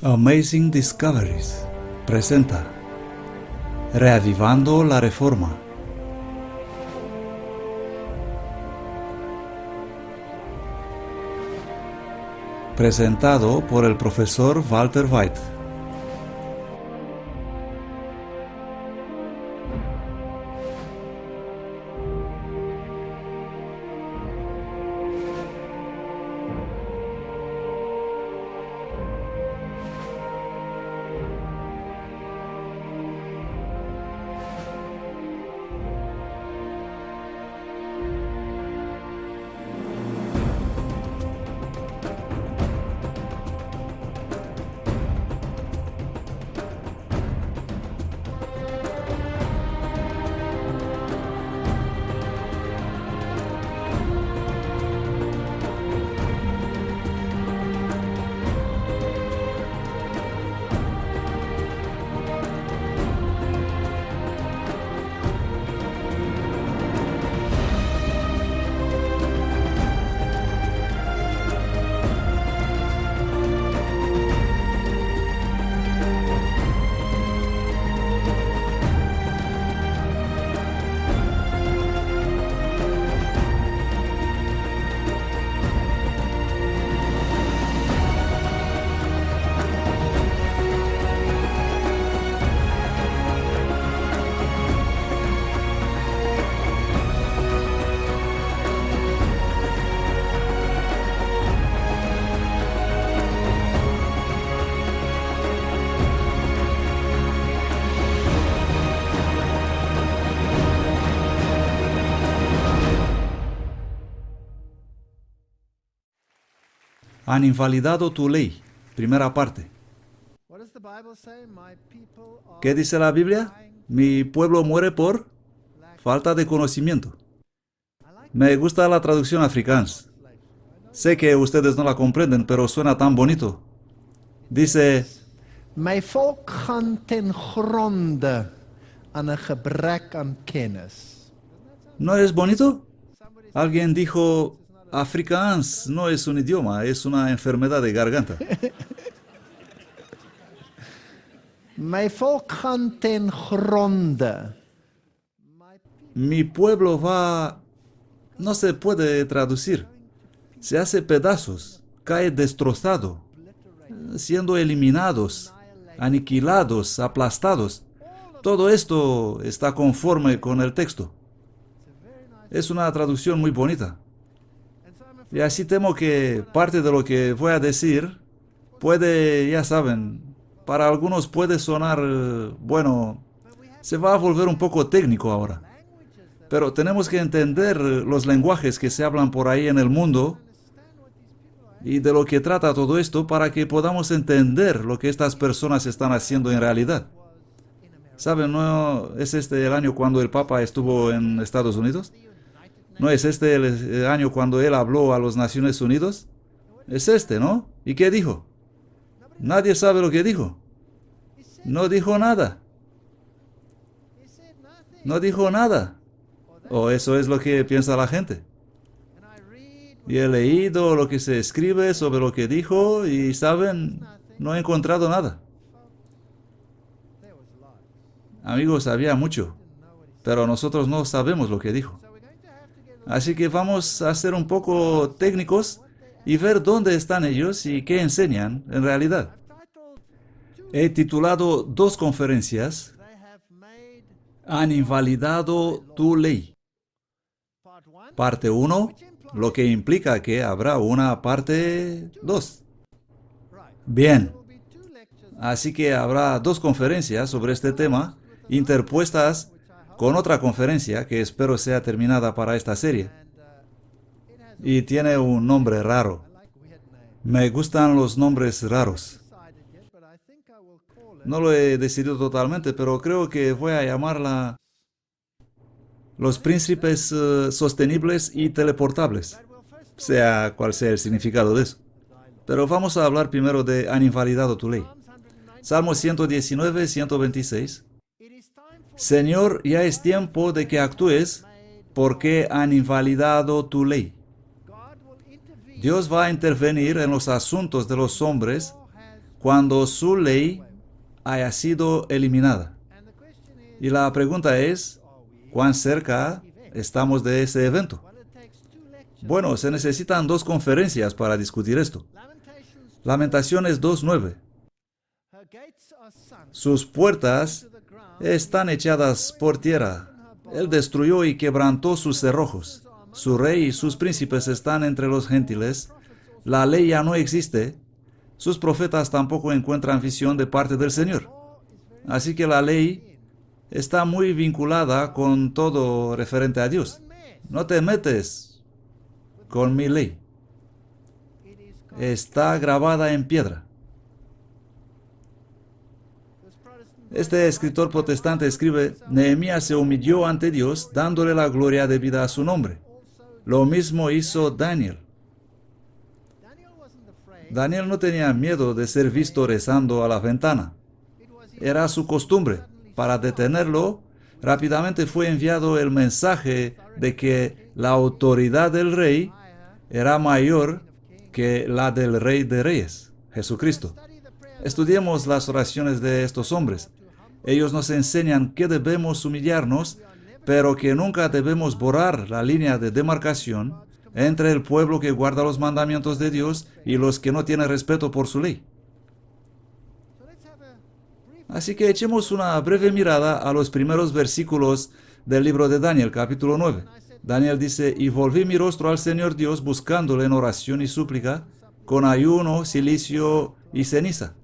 Amazing Discoveries presenta Reavivando la Reforma. Presentado por el profesor Walter White. Han invalidado tu ley. Primera parte. ¿Qué dice la Biblia? Mi pueblo muere por falta de conocimiento. Me gusta la traducción afrikaans. Sé que ustedes no la comprenden, pero suena tan bonito. Dice: My volk gaan ten gronde aan 'n gebrek aan kennis. ¿No es bonito? Alguien dijo: afrikaans no es un idioma, es una enfermedad de garganta. My volk gaan ten gronde. Mi pueblo va... No se puede traducir. Se hace pedazos, cae destrozado, siendo eliminados, aniquilados, aplastados. Todo esto está conforme con el texto. Es una traducción muy bonita. Y así temo que parte de lo que voy a decir puede, ya saben, para algunos puede sonar, bueno, se va a volver un poco técnico ahora. Pero tenemos que entender los lenguajes que se hablan por ahí en el mundo y de lo que trata todo esto para que podamos entender lo que estas personas están haciendo en realidad. ¿Saben? ¿No es este el año cuando el Papa estuvo en Estados Unidos? ¿No es este el año cuando él habló a las Naciones Unidas? Es este, ¿no? ¿Y qué dijo? Nadie sabe lo que dijo. No dijo nada. No dijo nada. O eso es lo que piensa la gente. Y he leído lo que se escribe sobre lo que dijo y, ¿saben? No he encontrado nada. Amigos, había mucho, pero nosotros no sabemos lo que dijo. Así que vamos a ser un poco técnicos y ver dónde están ellos y qué enseñan en realidad. He titulado 2 conferencias: Han invalidado tu ley. Parte 1, lo que implica que habrá una parte 2. Bien, así que habrá 2 conferencias sobre este tema, interpuestas con otra conferencia que espero sea terminada para esta serie. Y tiene un nombre raro. Me gustan los nombres raros. No lo he decidido totalmente, pero creo que voy a llamarla Los Príncipes Sostenibles y Teleportables, sea cual sea el significado de eso. Pero vamos a hablar primero de Han invalidado tu ley. Salmo 119, 126. Señor, ya es tiempo de que actúes, porque han invalidado tu ley. Dios va a intervenir en los asuntos de los hombres cuando su ley haya sido eliminada. Y la pregunta es, ¿cuán cerca estamos de ese evento? Bueno, se necesitan 2 conferencias para discutir esto. Lamentaciones 2:9. Sus puertas están echadas por tierra. Él destruyó y quebrantó sus cerrojos. Su rey y sus príncipes están entre los gentiles. La ley ya no existe. Sus profetas tampoco encuentran visión de parte del Señor. Así que la ley está muy vinculada con todo referente a Dios. No te metes con mi ley. Está grabada en piedra. Este escritor protestante escribe, Nehemías se humilló ante Dios, dándole la gloria debida a su nombre. Lo mismo hizo Daniel. Daniel no tenía miedo de ser visto rezando a la ventana. Era su costumbre. Para detenerlo, rápidamente fue enviado el mensaje de que la autoridad del rey era mayor que la del Rey de Reyes, Jesucristo. Estudiemos las oraciones de estos hombres. Ellos nos enseñan que debemos humillarnos, pero que nunca debemos borrar la línea de demarcación entre el pueblo que guarda los mandamientos de Dios y los que no tienen respeto por su ley. Así que echemos una breve mirada a los primeros versículos del libro de Daniel, capítulo 9. Daniel dice, y volví mi rostro al Señor Dios buscándole en oración y súplica, con ayuno, cilicio y ceniza.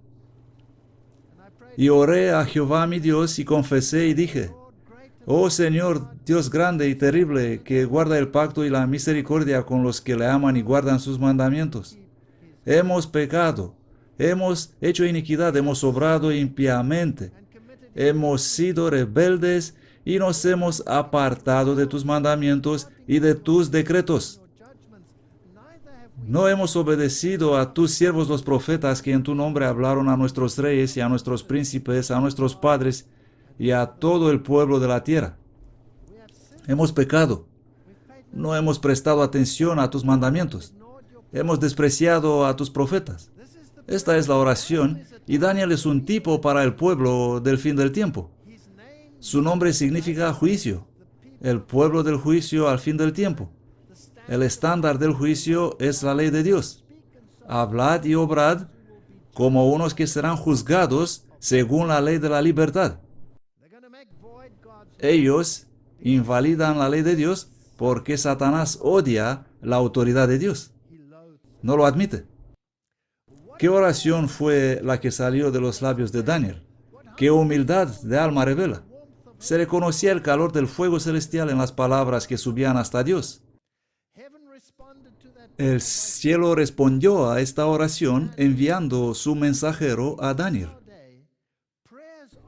Y oré a Jehová mi Dios y confesé y dije, oh Señor, Dios grande y terrible, que guarda el pacto y la misericordia con los que le aman y guardan sus mandamientos. Hemos pecado, hemos hecho iniquidad, hemos obrado impíamente, hemos sido rebeldes y nos hemos apartado de tus mandamientos y de tus decretos. No hemos obedecido a tus siervos los profetas que en tu nombre hablaron a nuestros reyes y a nuestros príncipes, a nuestros padres y a todo el pueblo de la tierra. Hemos pecado. No hemos prestado atención a tus mandamientos. Hemos despreciado a tus profetas. Esta es la oración y Daniel es un tipo para el pueblo del fin del tiempo. Su nombre significa juicio, el pueblo del juicio al fin del tiempo. El estándar del juicio es la ley de Dios. Hablad y obrad como unos que serán juzgados según la ley de la libertad. Ellos invalidan la ley de Dios porque Satanás odia la autoridad de Dios. No lo admite. ¿Qué oración fue la que salió de los labios de Daniel? ¿Qué humildad de alma revela? Se reconocía el calor del fuego celestial en las palabras que subían hasta Dios. El cielo respondió a esta oración enviando su mensajero a Daniel.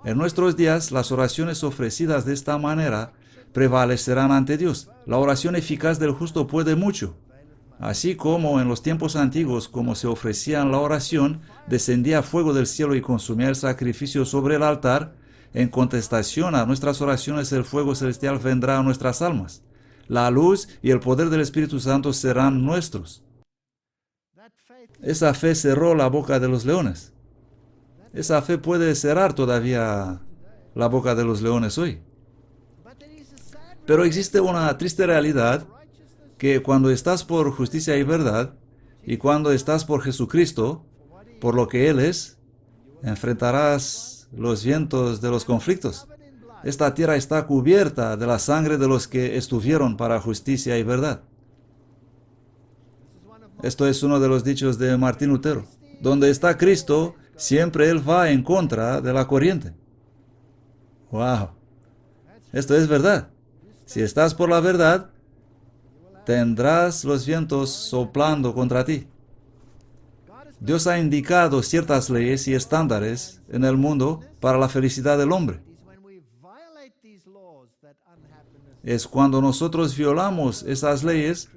En nuestros días, las oraciones ofrecidas de esta manera prevalecerán ante Dios. La oración eficaz del justo puede mucho. Así como en los tiempos antiguos, como se ofrecía en la oración, descendía fuego del cielo y consumía el sacrificio sobre el altar, en contestación a nuestras oraciones el fuego celestial vendrá a nuestras almas. La luz y el poder del Espíritu Santo serán nuestros. Esa fe cerró la boca de los leones. Esa fe puede cerrar todavía la boca de los leones hoy. Pero existe una triste realidad que cuando estás por justicia y verdad, y cuando estás por Jesucristo, por lo que Él es, enfrentarás los vientos de los conflictos. Esta tierra está cubierta de la sangre de los que estuvieron para justicia y verdad. Esto es uno de los dichos de Martín Lutero. Donde está Cristo, siempre Él va en contra de la corriente. ¡Wow! Esto es verdad. Si estás por la verdad, tendrás los vientos soplando contra ti. Dios ha indicado ciertas leyes y estándares en el mundo para la felicidad del hombre. Es cuando nosotros violamos esas leyes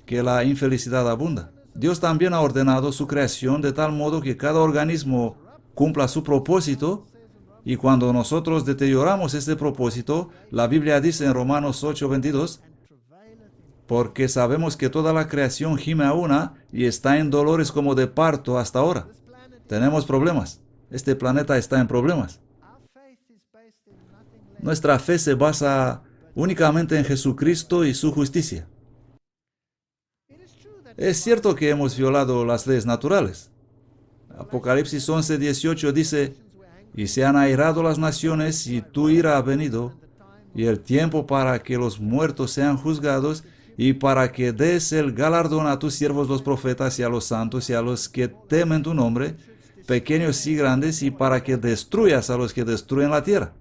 que la infelicidad abunda. Dios también ha ordenado su creación de tal modo que cada organismo cumpla su propósito, y cuando nosotros deterioramos este propósito, la Biblia dice en Romanos 8:22, porque sabemos que toda la creación gime a una y está en dolores como de parto hasta ahora. Tenemos problemas. Este planeta está en problemas. Nuestra fe se basa únicamente en Jesucristo y su justicia. Es cierto que hemos violado las leyes naturales. Apocalipsis 11:18 dice: y se han airado las naciones y tu ira ha venido, y el tiempo para que los muertos sean juzgados, y para que des el galardón a tus siervos los profetas y a los santos y a los que temen tu nombre, pequeños y grandes, y para que destruyas a los que destruyen la tierra.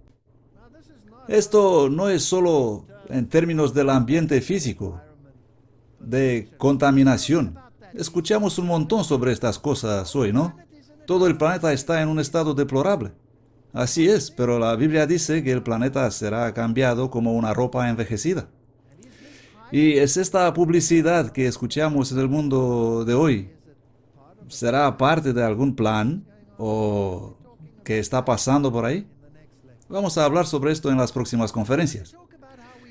Esto no es solo en términos del ambiente físico, de contaminación. Escuchamos un montón sobre estas cosas hoy, ¿no? Todo el planeta está en un estado deplorable. Así es, pero la Biblia dice que el planeta será cambiado como una ropa envejecida. Y es esta publicidad que escuchamos en el mundo de hoy. ¿Será parte de algún plan o que está pasando por ahí? Vamos a hablar sobre esto en las próximas conferencias.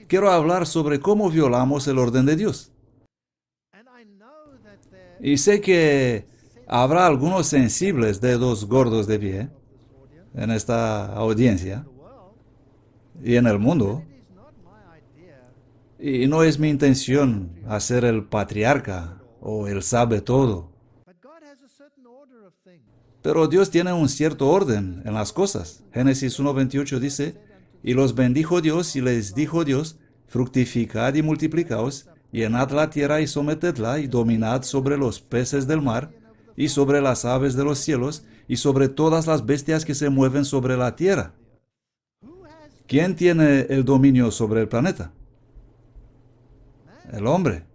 Quiero hablar sobre cómo violamos el orden de Dios. Y sé que habrá algunos sensibles dedos gordos de pie en esta audiencia y en el mundo. Y no es mi intención hacer el patriarca o el sabe todo. Pero Dios tiene un cierto orden en las cosas. Génesis 1:28 dice: y los bendijo Dios y les dijo Dios: fructificad y multiplicaos, llenad la tierra y sometedla, y dominad sobre los peces del mar, y sobre las aves de los cielos, y sobre todas las bestias que se mueven sobre la tierra. ¿Quién tiene el dominio sobre el planeta? El hombre.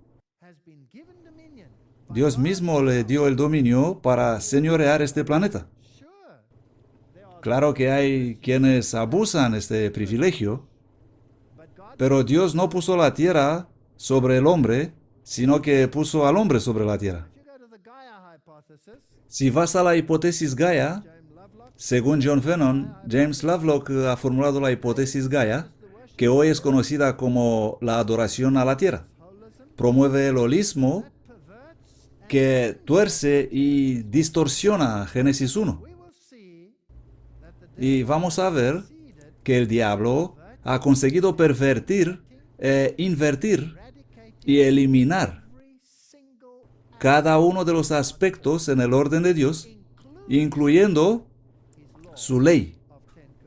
Dios mismo le dio el dominio para señorear este planeta. Claro que hay quienes abusan este privilegio, pero Dios no puso la tierra sobre el hombre, sino que puso al hombre sobre la tierra. Si vas a la hipótesis Gaia, según John Vennon, James Lovelock ha formulado la hipótesis Gaia, que hoy es conocida como la adoración a la tierra. Promueve el holismo que tuerce y distorsiona Génesis 1. Y vamos a ver que el diablo ha conseguido pervertir, invertir y eliminar cada uno de los aspectos en el orden de Dios, incluyendo su ley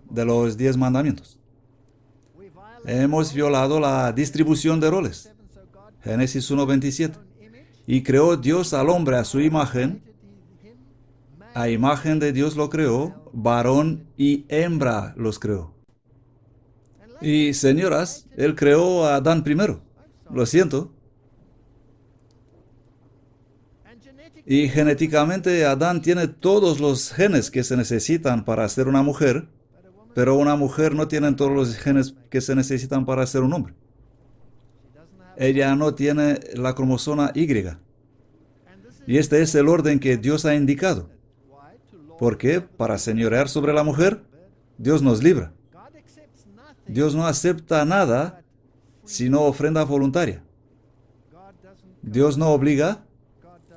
de los 10 mandamientos. Hemos violado la distribución de roles. Génesis 1:27. Y creó Dios al hombre a su imagen. A imagen de Dios lo creó, varón y hembra los creó. Y señoras, Él creó a Adán primero. Lo siento. Y genéticamente Adán tiene todos los genes que se necesitan para ser una mujer, pero una mujer no tiene todos los genes que se necesitan para ser un hombre. Ella no tiene la cromosoma Y. Y este es el orden que Dios ha indicado. ¿Por qué? Para señorear sobre la mujer, Dios nos libra. Dios no acepta nada sino ofrenda voluntaria. Dios no obliga,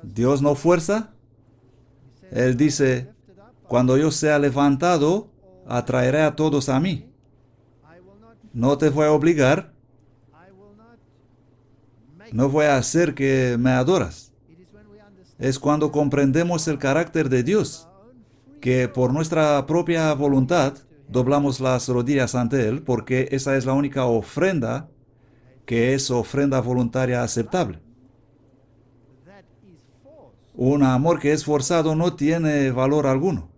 Dios no fuerza. Él dice: cuando yo sea levantado, atraeré a todos a mí. No te voy a obligar, no voy a hacer que me adoras. Es cuando comprendemos el carácter de Dios, que por nuestra propia voluntad doblamos las rodillas ante Él, porque esa es la única ofrenda que es ofrenda voluntaria aceptable. Un amor que es forzado no tiene valor alguno.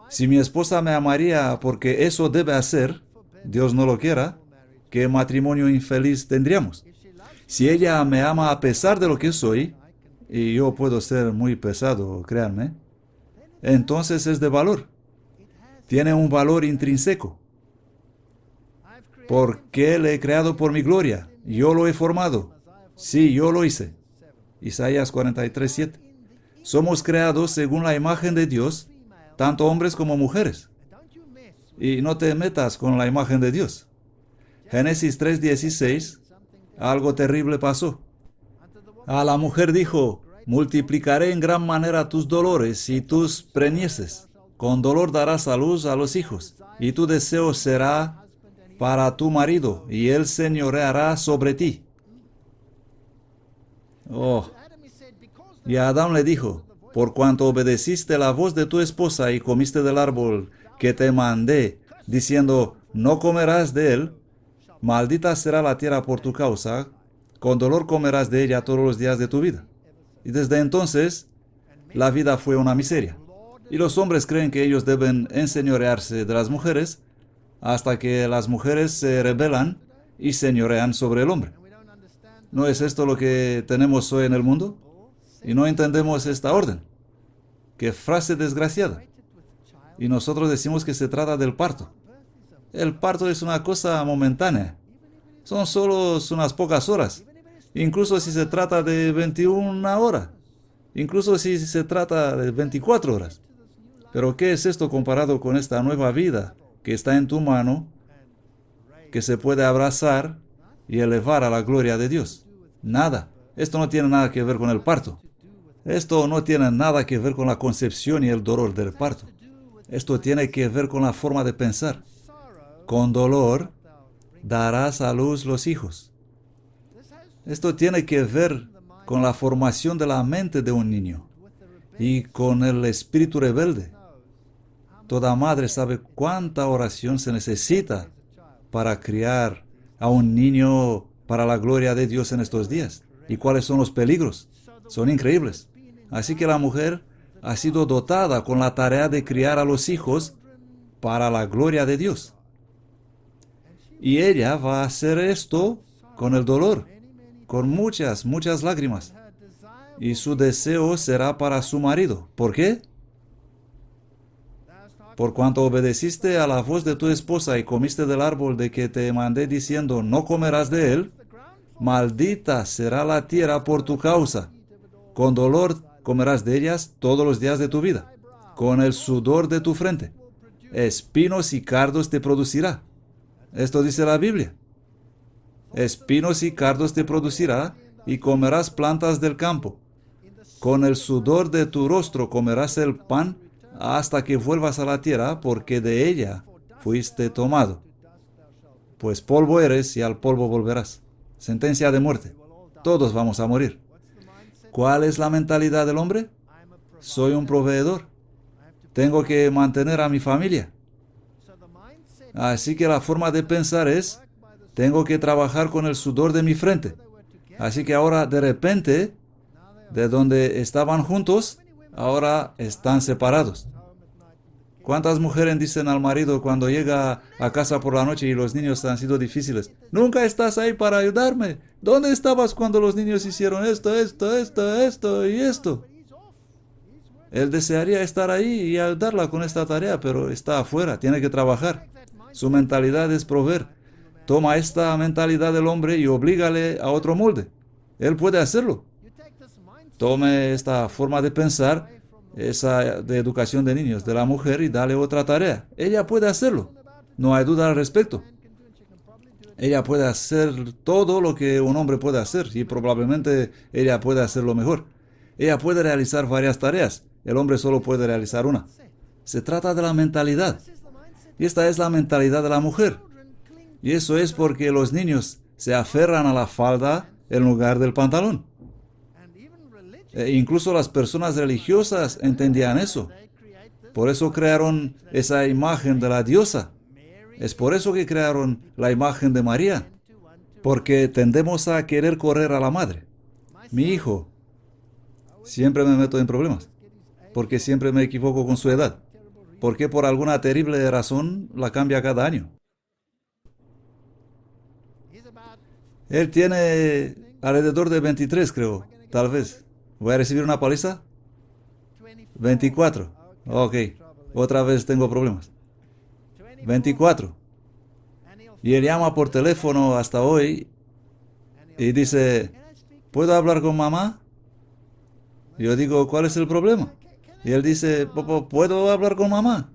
Si mi esposa me amaría porque eso debe hacer, Dios no lo quiera, ¿qué matrimonio infeliz tendríamos? Si ella me ama a pesar de lo que soy, y yo puedo ser muy pesado, créanme, entonces es de valor. Tiene un valor intrínseco. Porque le he creado por mi gloria. Yo lo he formado. Sí, yo lo hice. Isaías 43:7. Somos creados según la imagen de Dios, tanto hombres como mujeres. Y no te metas con la imagen de Dios. Génesis 3:16, algo terrible pasó. A la mujer dijo: multiplicaré en gran manera tus dolores y tus preñeces. Con dolor darás a luz a los hijos, y tu deseo será para tu marido, y él señoreará sobre ti. Oh. Y a Adán le dijo, por cuanto obedeciste la voz de tu esposa y comiste del árbol que te mandé, diciendo, no comerás de él, maldita será la tierra por tu causa, con dolor comerás de ella todos los días de tu vida. Y desde entonces, la vida fue una miseria. Y los hombres creen que ellos deben enseñorearse de las mujeres hasta que las mujeres se rebelan y señorean sobre el hombre. ¿No es esto lo que tenemos hoy en el mundo? Y no entendemos esta orden. ¡Qué frase desgraciada! Y nosotros decimos que se trata del parto. El parto es una cosa momentánea. Son solo unas pocas horas. Incluso si se trata de 21 horas. Incluso si se trata de 24 horas. Pero ¿qué es esto comparado con esta nueva vida que está en tu mano, que se puede abrazar y elevar a la gloria de Dios? Nada. Esto no tiene nada que ver con el parto. Esto no tiene nada que ver con la concepción y el dolor del parto. Esto tiene que ver con la forma de pensar. Con dolor darás a luz los hijos. Esto tiene que ver con la formación de la mente de un niño y con el espíritu rebelde. Toda madre sabe cuánta oración se necesita para criar a un niño para la gloria de Dios en estos días. ¿Y cuáles son los peligros? Son increíbles. Así que la mujer ha sido dotada con la tarea de criar a los hijos para la gloria de Dios. Y ella va a hacer esto con el dolor, con muchas, muchas lágrimas. Y su deseo será para su marido. ¿Por qué? Por cuanto obedeciste a la voz de tu esposa y comiste del árbol de que te mandé diciendo, no comerás de él, maldita será la tierra por tu causa. Con dolor comerás de ellas todos los días de tu vida. Con el sudor de tu frente. Espinos y cardos te producirá. Esto dice la Biblia. Espinos y cardos te producirá, y comerás plantas del campo. Con el sudor de tu rostro comerás el pan hasta que vuelvas a la tierra, porque de ella fuiste tomado. Pues polvo eres y al polvo volverás. Sentencia de muerte. Todos vamos a morir. ¿Cuál es la mentalidad del hombre? Soy un proveedor. Tengo que mantener a mi familia. Así que la forma de pensar es, tengo que trabajar con el sudor de mi frente. Así que ahora de repente, de donde estaban juntos, ahora están separados. ¿Cuántas mujeres dicen al marido cuando llega a casa por la noche y los niños han sido difíciles? Nunca estás ahí para ayudarme. ¿Dónde estabas cuando los niños hicieron esto y esto? Él desearía estar ahí y ayudarla con esta tarea, pero está afuera, tiene que trabajar. Su mentalidad es proveer. Toma esta mentalidad del hombre y oblígale a otro molde. Él puede hacerlo. Tome esta forma de pensar, esa de educación de niños, de la mujer, y dale otra tarea. Ella puede hacerlo. No hay duda al respecto. Ella puede hacer todo lo que un hombre puede hacer, y probablemente ella puede hacerlo mejor. Ella puede realizar varias tareas. El hombre solo puede realizar una. Se trata de la mentalidad. Y esta es la mentalidad de la mujer. Y eso es porque los niños se aferran a la falda en lugar del pantalón. Incluso las personas religiosas entendían eso. Por eso crearon esa imagen de la diosa. Es por eso que crearon la imagen de María. Porque tendemos a querer correr a la madre. Mi hijo, siempre me meto en problemas. Porque siempre me equivoco con su edad. Porque por alguna terrible razón la cambia cada año. Él tiene alrededor de 23, creo, tal vez. ¿Voy a recibir una paliza? 24. Ok, otra vez tengo problemas. 24. Y él llama por teléfono hasta hoy y dice, ¿puedo hablar con mamá? Yo digo, ¿cuál es el problema? Y él dice, ¿puedo hablar con mamá?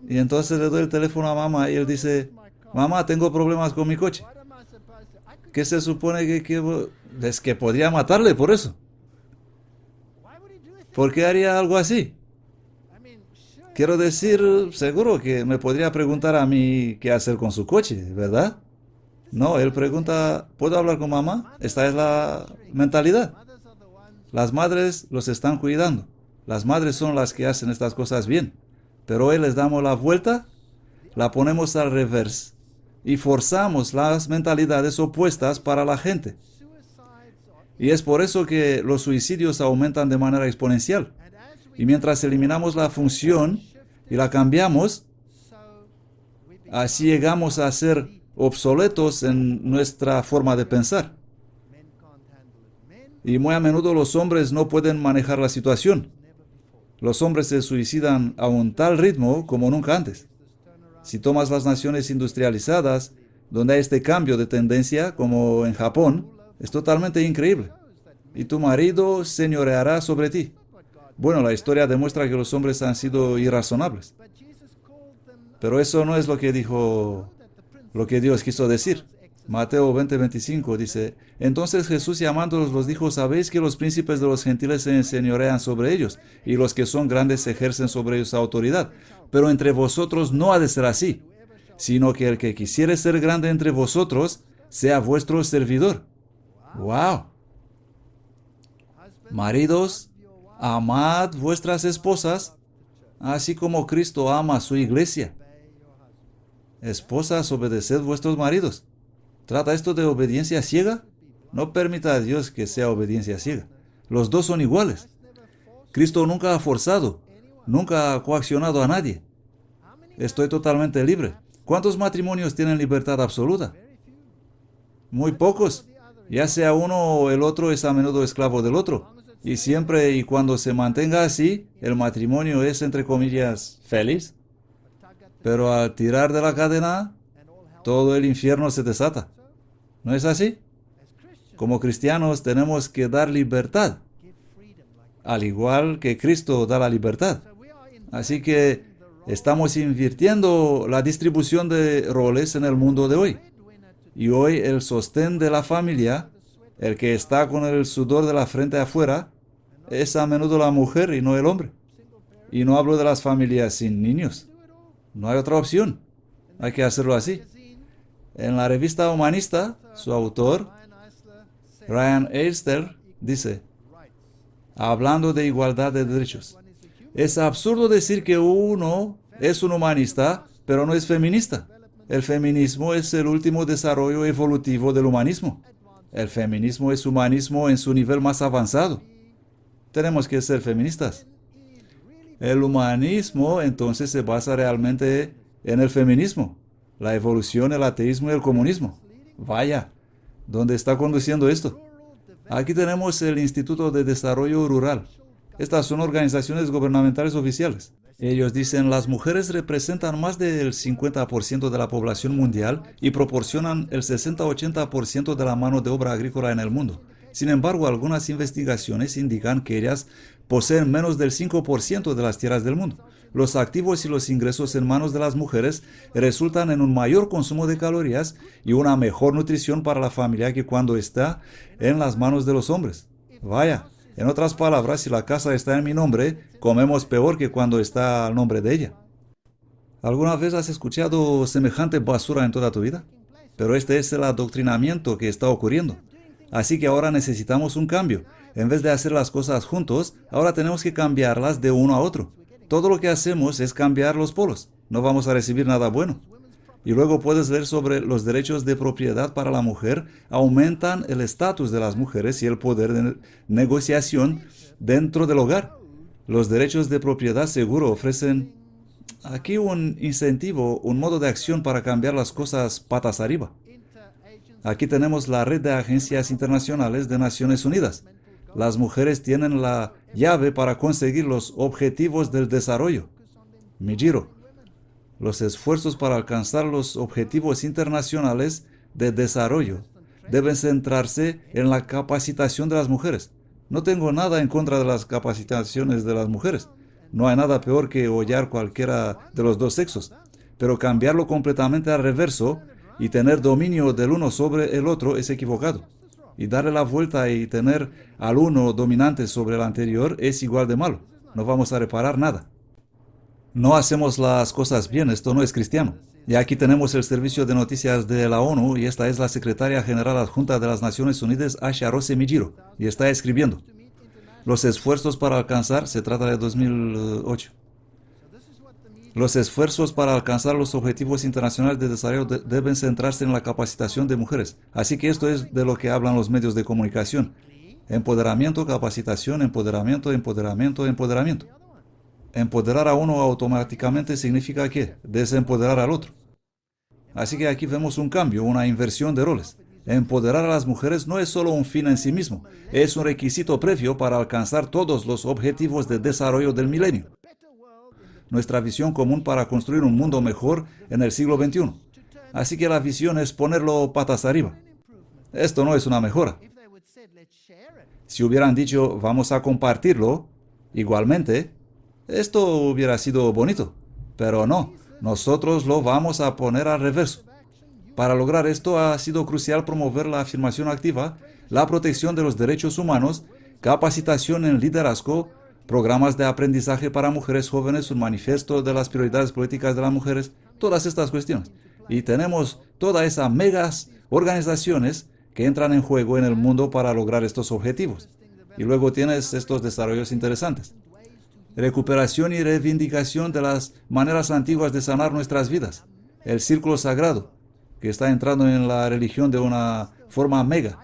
Y entonces le doy el teléfono a mamá y él dice, mamá, tengo problemas con mi coche. ¿Qué se supone que es que podría matarle por eso? ¿Por qué haría algo así? Quiero decir, seguro que me podría preguntar a mí qué hacer con su coche, ¿verdad? No, él pregunta, ¿puedo hablar con mamá? Esta es la mentalidad. Las madres los están cuidando. Las madres son las que hacen estas cosas bien. Pero hoy les damos la vuelta, la ponemos al revés y forzamos las mentalidades opuestas para la gente. Y es por eso que los suicidios aumentan de manera exponencial. Y mientras eliminamos la función y la cambiamos, así llegamos a ser obsoletos en nuestra forma de pensar. Y muy a menudo los hombres no pueden manejar la situación. Los hombres se suicidan a un tal ritmo como nunca antes. Si tomas las naciones industrializadas, donde hay este cambio de tendencia, como en Japón, es totalmente increíble. Y tu marido señoreará sobre ti. Bueno, la historia demuestra que los hombres han sido irrazonables. Pero eso no es lo que Dios quiso decir. Mateo 20:25 dice, entonces Jesús llamándolos los dijo, sabéis que los príncipes de los gentiles se enseñorean sobre ellos, y los que son grandes ejercen sobre ellos autoridad. Pero entre vosotros no ha de ser así, sino que el que quisiere ser grande entre vosotros, sea vuestro servidor. ¡Wow! Maridos, amad vuestras esposas, así como Cristo ama a su iglesia. Esposas, obedeced vuestros maridos. ¿Trata esto de obediencia ciega? No permita a Dios que sea obediencia ciega. Los dos son iguales. Cristo nunca ha forzado, nunca ha coaccionado a nadie. Estoy totalmente libre. ¿Cuántos matrimonios tienen libertad absoluta? Muy pocos. Ya sea uno o el otro es a menudo esclavo del otro. Y siempre y cuando se mantenga así, el matrimonio es, entre comillas, feliz. Pero al tirar de la cadena, todo el infierno se desata. ¿No es así? Como cristianos tenemos que dar libertad, al igual que Cristo da la libertad. Así que estamos invirtiendo la distribución de roles en el mundo de hoy. Y hoy el sostén de la familia, el que está con el sudor de la frente afuera, es a menudo la mujer y no el hombre. Y no hablo de las familias sin niños. No hay otra opción. Hay que hacerlo así. En la revista humanista, su autor, Ryan Eisler, dice, hablando de igualdad de derechos, es absurdo decir que uno es un humanista, pero no es feminista. El feminismo es el último desarrollo evolutivo del humanismo. El feminismo es humanismo en su nivel más avanzado. Tenemos que ser feministas. El humanismo entonces se basa realmente en el feminismo, la evolución, el ateísmo y el comunismo. Vaya, ¿dónde está conduciendo esto? Aquí tenemos el Instituto de Desarrollo Rural. Estas son organizaciones gubernamentales oficiales. Ellos dicen, las mujeres representan más del 50% de la población mundial y proporcionan el 60-80% de la mano de obra agrícola en el mundo. Sin embargo, algunas investigaciones indican que ellas poseen menos del 5% de las tierras del mundo. Los activos y los ingresos en manos de las mujeres resultan en un mayor consumo de calorías y una mejor nutrición para la familia que cuando está en las manos de los hombres. Vaya, en otras palabras, si la casa está en mi nombre, comemos peor que cuando está al nombre de ella. ¿Alguna vez has escuchado semejante basura en toda tu vida? Pero este es el adoctrinamiento que está ocurriendo. Así que ahora necesitamos un cambio. En vez de hacer las cosas juntos, ahora tenemos que cambiarlas de uno a otro. Todo lo que hacemos es cambiar los polos. No vamos a recibir nada bueno. Y luego puedes leer sobre los derechos de propiedad para la mujer. Aumentan el estatus de las mujeres y el poder de negociación dentro del hogar. Los derechos de propiedad seguro ofrecen aquí un incentivo, un modo de acción para cambiar las cosas patas arriba. Aquí tenemos la red de agencias internacionales de Naciones Unidas. Las mujeres tienen la llave para conseguir los objetivos del desarrollo. Mijiro. Los esfuerzos para alcanzar los objetivos internacionales de desarrollo deben centrarse en la capacitación de las mujeres. No tengo nada en contra de las capacitaciones de las mujeres. No hay nada peor que hollar cualquiera de los dos sexos. Pero cambiarlo completamente al reverso y tener dominio del uno sobre el otro es equivocado. Y darle la vuelta y tener al uno dominante sobre el anterior es igual de malo. No vamos a reparar nada. No hacemos las cosas bien, esto no es cristiano. Y aquí tenemos el servicio de noticias de la ONU y esta es la secretaria general adjunta de las Naciones Unidas, Asha Rose Mijiro, y está escribiendo: los esfuerzos para alcanzar, se trata de 2008, los esfuerzos para alcanzar los objetivos internacionales de desarrollo deben centrarse en la capacitación de mujeres. Así que esto es de lo que hablan los medios de comunicación. Empoderamiento, capacitación, empoderamiento, empoderamiento, empoderamiento. Empoderar a uno automáticamente significa ¿qué? Desempoderar al otro. Así que aquí vemos un cambio, una inversión de roles. Empoderar a las mujeres no es solo un fin en sí mismo, es un requisito previo para alcanzar todos los objetivos de desarrollo del milenio. Nuestra visión común para construir un mundo mejor en el siglo XXI. Así que la visión es ponerlo patas arriba. Esto no es una mejora. Si hubieran dicho, vamos a compartirlo, igualmente, esto hubiera sido bonito. Pero no, nosotros lo vamos a poner al reverso. Para lograr esto ha sido crucial promover la afirmación activa, la protección de los derechos humanos, capacitación en liderazgo, programas de aprendizaje para mujeres jóvenes, un manifiesto de las prioridades políticas de las mujeres, todas estas cuestiones. Y tenemos todas esas megas organizaciones que entran en juego en el mundo para lograr estos objetivos. Y luego tienes estos desarrollos interesantes. Recuperación y reivindicación de las maneras antiguas de sanar nuestras vidas. El círculo sagrado, que está entrando en la religión de una forma mega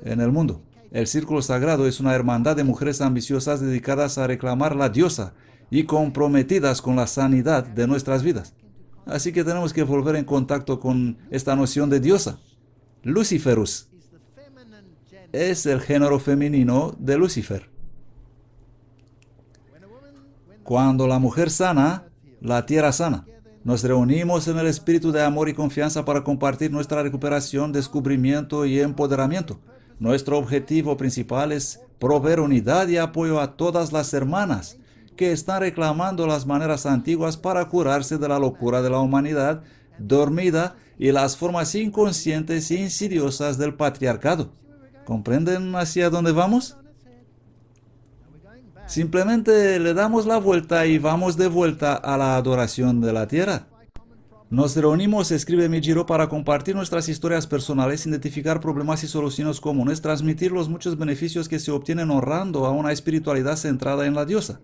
en el mundo. El círculo sagrado es una hermandad de mujeres ambiciosas dedicadas a reclamar la diosa y comprometidas con la sanidad de nuestras vidas. Así que tenemos que volver en contacto con esta noción de diosa. Luciferus es el género femenino de Lucifer. Cuando la mujer sana, la tierra sana. Nos reunimos en el espíritu de amor y confianza para compartir nuestra recuperación, descubrimiento y empoderamiento. Nuestro objetivo principal es proveer unidad y apoyo a todas las hermanas que están reclamando las maneras antiguas para curarse de la locura de la humanidad dormida y las formas inconscientes e insidiosas del patriarcado. ¿Comprenden hacia dónde vamos? Simplemente le damos la vuelta y vamos de vuelta a la adoración de la tierra. Nos reunimos, escribe Mijiro, para compartir nuestras historias personales, identificar problemas y soluciones comunes, transmitir los muchos beneficios que se obtienen honrando a una espiritualidad centrada en la diosa.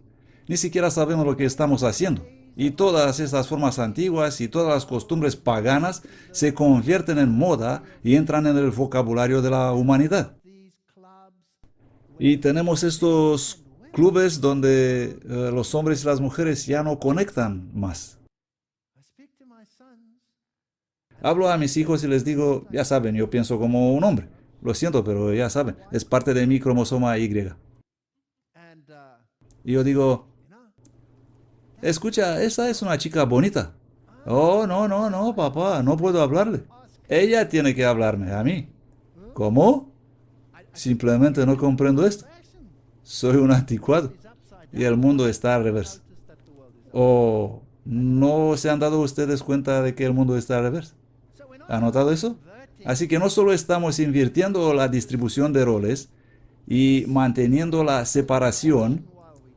Ni siquiera sabemos lo que estamos haciendo. Y todas estas formas antiguas y todas las costumbres paganas se convierten en moda y entran en el vocabulario de la humanidad. Y tenemos estos clubes donde los hombres y las mujeres ya no conectan más. Hablo a mis hijos y les digo, ya saben, yo pienso como un hombre. Lo siento, pero ya saben, es parte de mi cromosoma Y. Y yo digo, escucha, esa es una chica bonita. Oh, no, papá, no puedo hablarle. Ella tiene que hablarme a mí. ¿Cómo? Simplemente no comprendo esto. Soy un anticuado y el mundo está al revés. ¿O no se han dado ustedes cuenta de que el mundo está al revés? ¿Han notado eso? Así que no solo estamos invirtiendo la distribución de roles y manteniendo la separación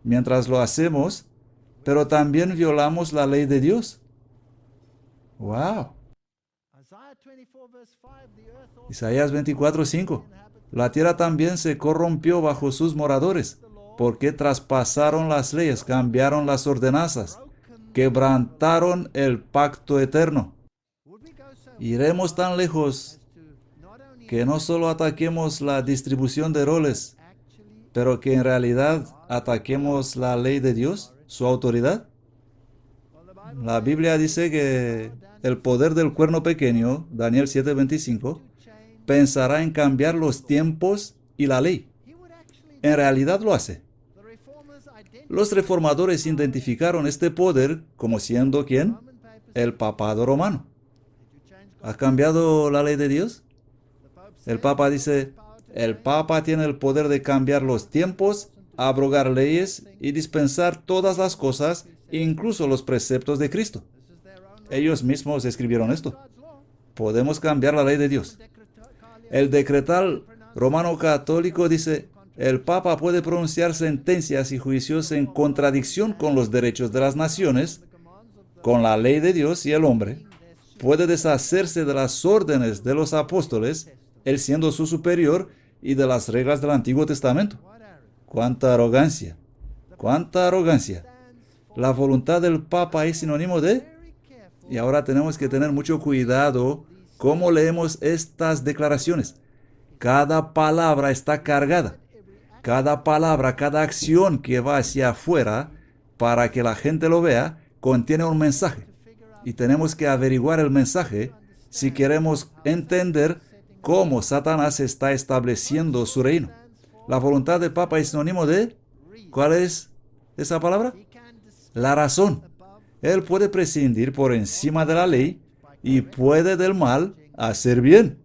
mientras lo hacemos, pero también violamos la ley de Dios. ¡Wow! Isaías 24:5. La tierra también se corrompió bajo sus moradores, porque traspasaron las leyes, cambiaron las ordenanzas, quebrantaron el pacto eterno. Iremos tan lejos que no solo ataquemos la distribución de roles, pero que en realidad ataquemos la ley de Dios, su autoridad. La Biblia dice que el poder del cuerno pequeño, Daniel 7:25, pensará en cambiar los tiempos y la ley. En realidad lo hace. Los reformadores identificaron este poder como siendo ¿quién? El papado romano. ¿Ha cambiado la ley de Dios? El Papa dice, el Papa tiene el poder de cambiar los tiempos, abrogar leyes y dispensar todas las cosas, incluso los preceptos de Cristo. Ellos mismos escribieron esto. Podemos cambiar la ley de Dios. El decretal Romano Católico dice, el Papa puede pronunciar sentencias y juicios en contradicción con los derechos de las naciones, con la ley de Dios y el hombre. Puede deshacerse de las órdenes de los apóstoles, él siendo su superior, y de las reglas del Antiguo Testamento. ¡Cuánta arrogancia! ¡Cuánta arrogancia! La voluntad del Papa es sinónimo de... Y ahora tenemos que tener mucho cuidado cómo leemos estas declaraciones. Cada palabra está cargada. Cada palabra, cada acción que va hacia afuera para que la gente lo vea, contiene un mensaje. Y tenemos que averiguar el mensaje si queremos entender cómo Satanás está estableciendo su reino. La voluntad del Papa es sinónimo de... ¿Cuál es esa palabra? La razón. Él puede prescindir por encima de la ley y puede del mal hacer bien,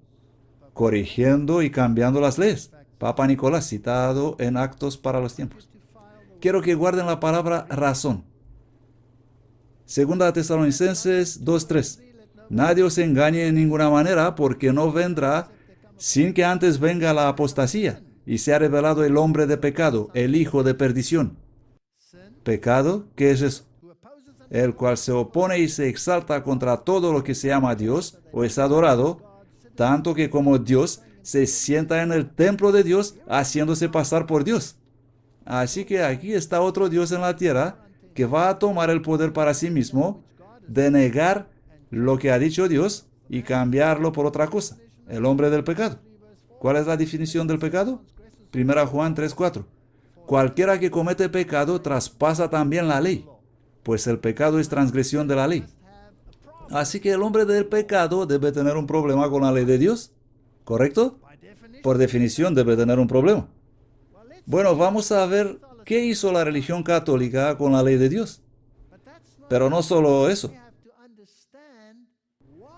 corrigiendo y cambiando las leyes. Papa Nicolás, citado en Actos para los Tiempos. Quiero que guarden la palabra razón. Segunda Tesalonicenses 2:3. Nadie os engañe en ninguna manera, porque no vendrá sin que antes venga la apostasía y sea revelado el hombre de pecado, el hijo de perdición. ¿Pecado? ¿Qué es eso? El cual se opone y se exalta contra todo lo que se llama Dios o es adorado, tanto que como Dios se sienta en el templo de Dios, haciéndose pasar por Dios. Así que aquí está otro Dios en la tierra que va a tomar el poder para sí mismo, de negar lo que ha dicho Dios y cambiarlo por otra cosa, el hombre del pecado. ¿Cuál es la definición del pecado? 1 Juan 3:4. Cualquiera que comete pecado traspasa también la ley, pues el pecado es transgresión de la ley. Así que el hombre del pecado debe tener un problema con la ley de Dios, ¿correcto? Por definición debe tener un problema. Bueno, vamos a ver qué hizo la religión católica con la ley de Dios. Pero no solo eso.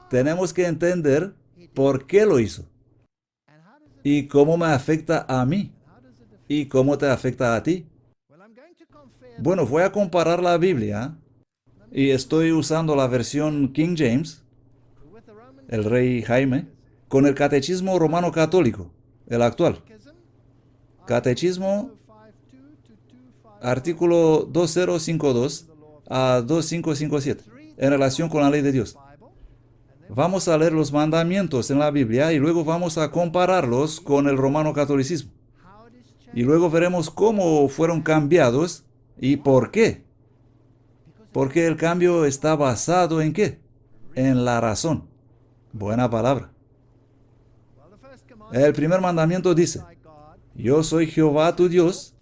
Tenemos que entender por qué lo hizo. Y cómo me afecta a mí. Y cómo te afecta a ti. Bueno, voy a comparar la Biblia. Y estoy usando la versión King James, el rey Jaime, con el Catecismo Romano Católico, el actual. Catecismo, artículo 2052 a 2557, en relación con la ley de Dios. Vamos a leer los mandamientos en la Biblia y luego vamos a compararlos con el romano catolicismo. Y luego veremos cómo fueron cambiados y por qué. Porque el cambio está basado ¿en qué? En la razón. Buena palabra. El primer mandamiento dice: Yo soy Jehová tu Dios,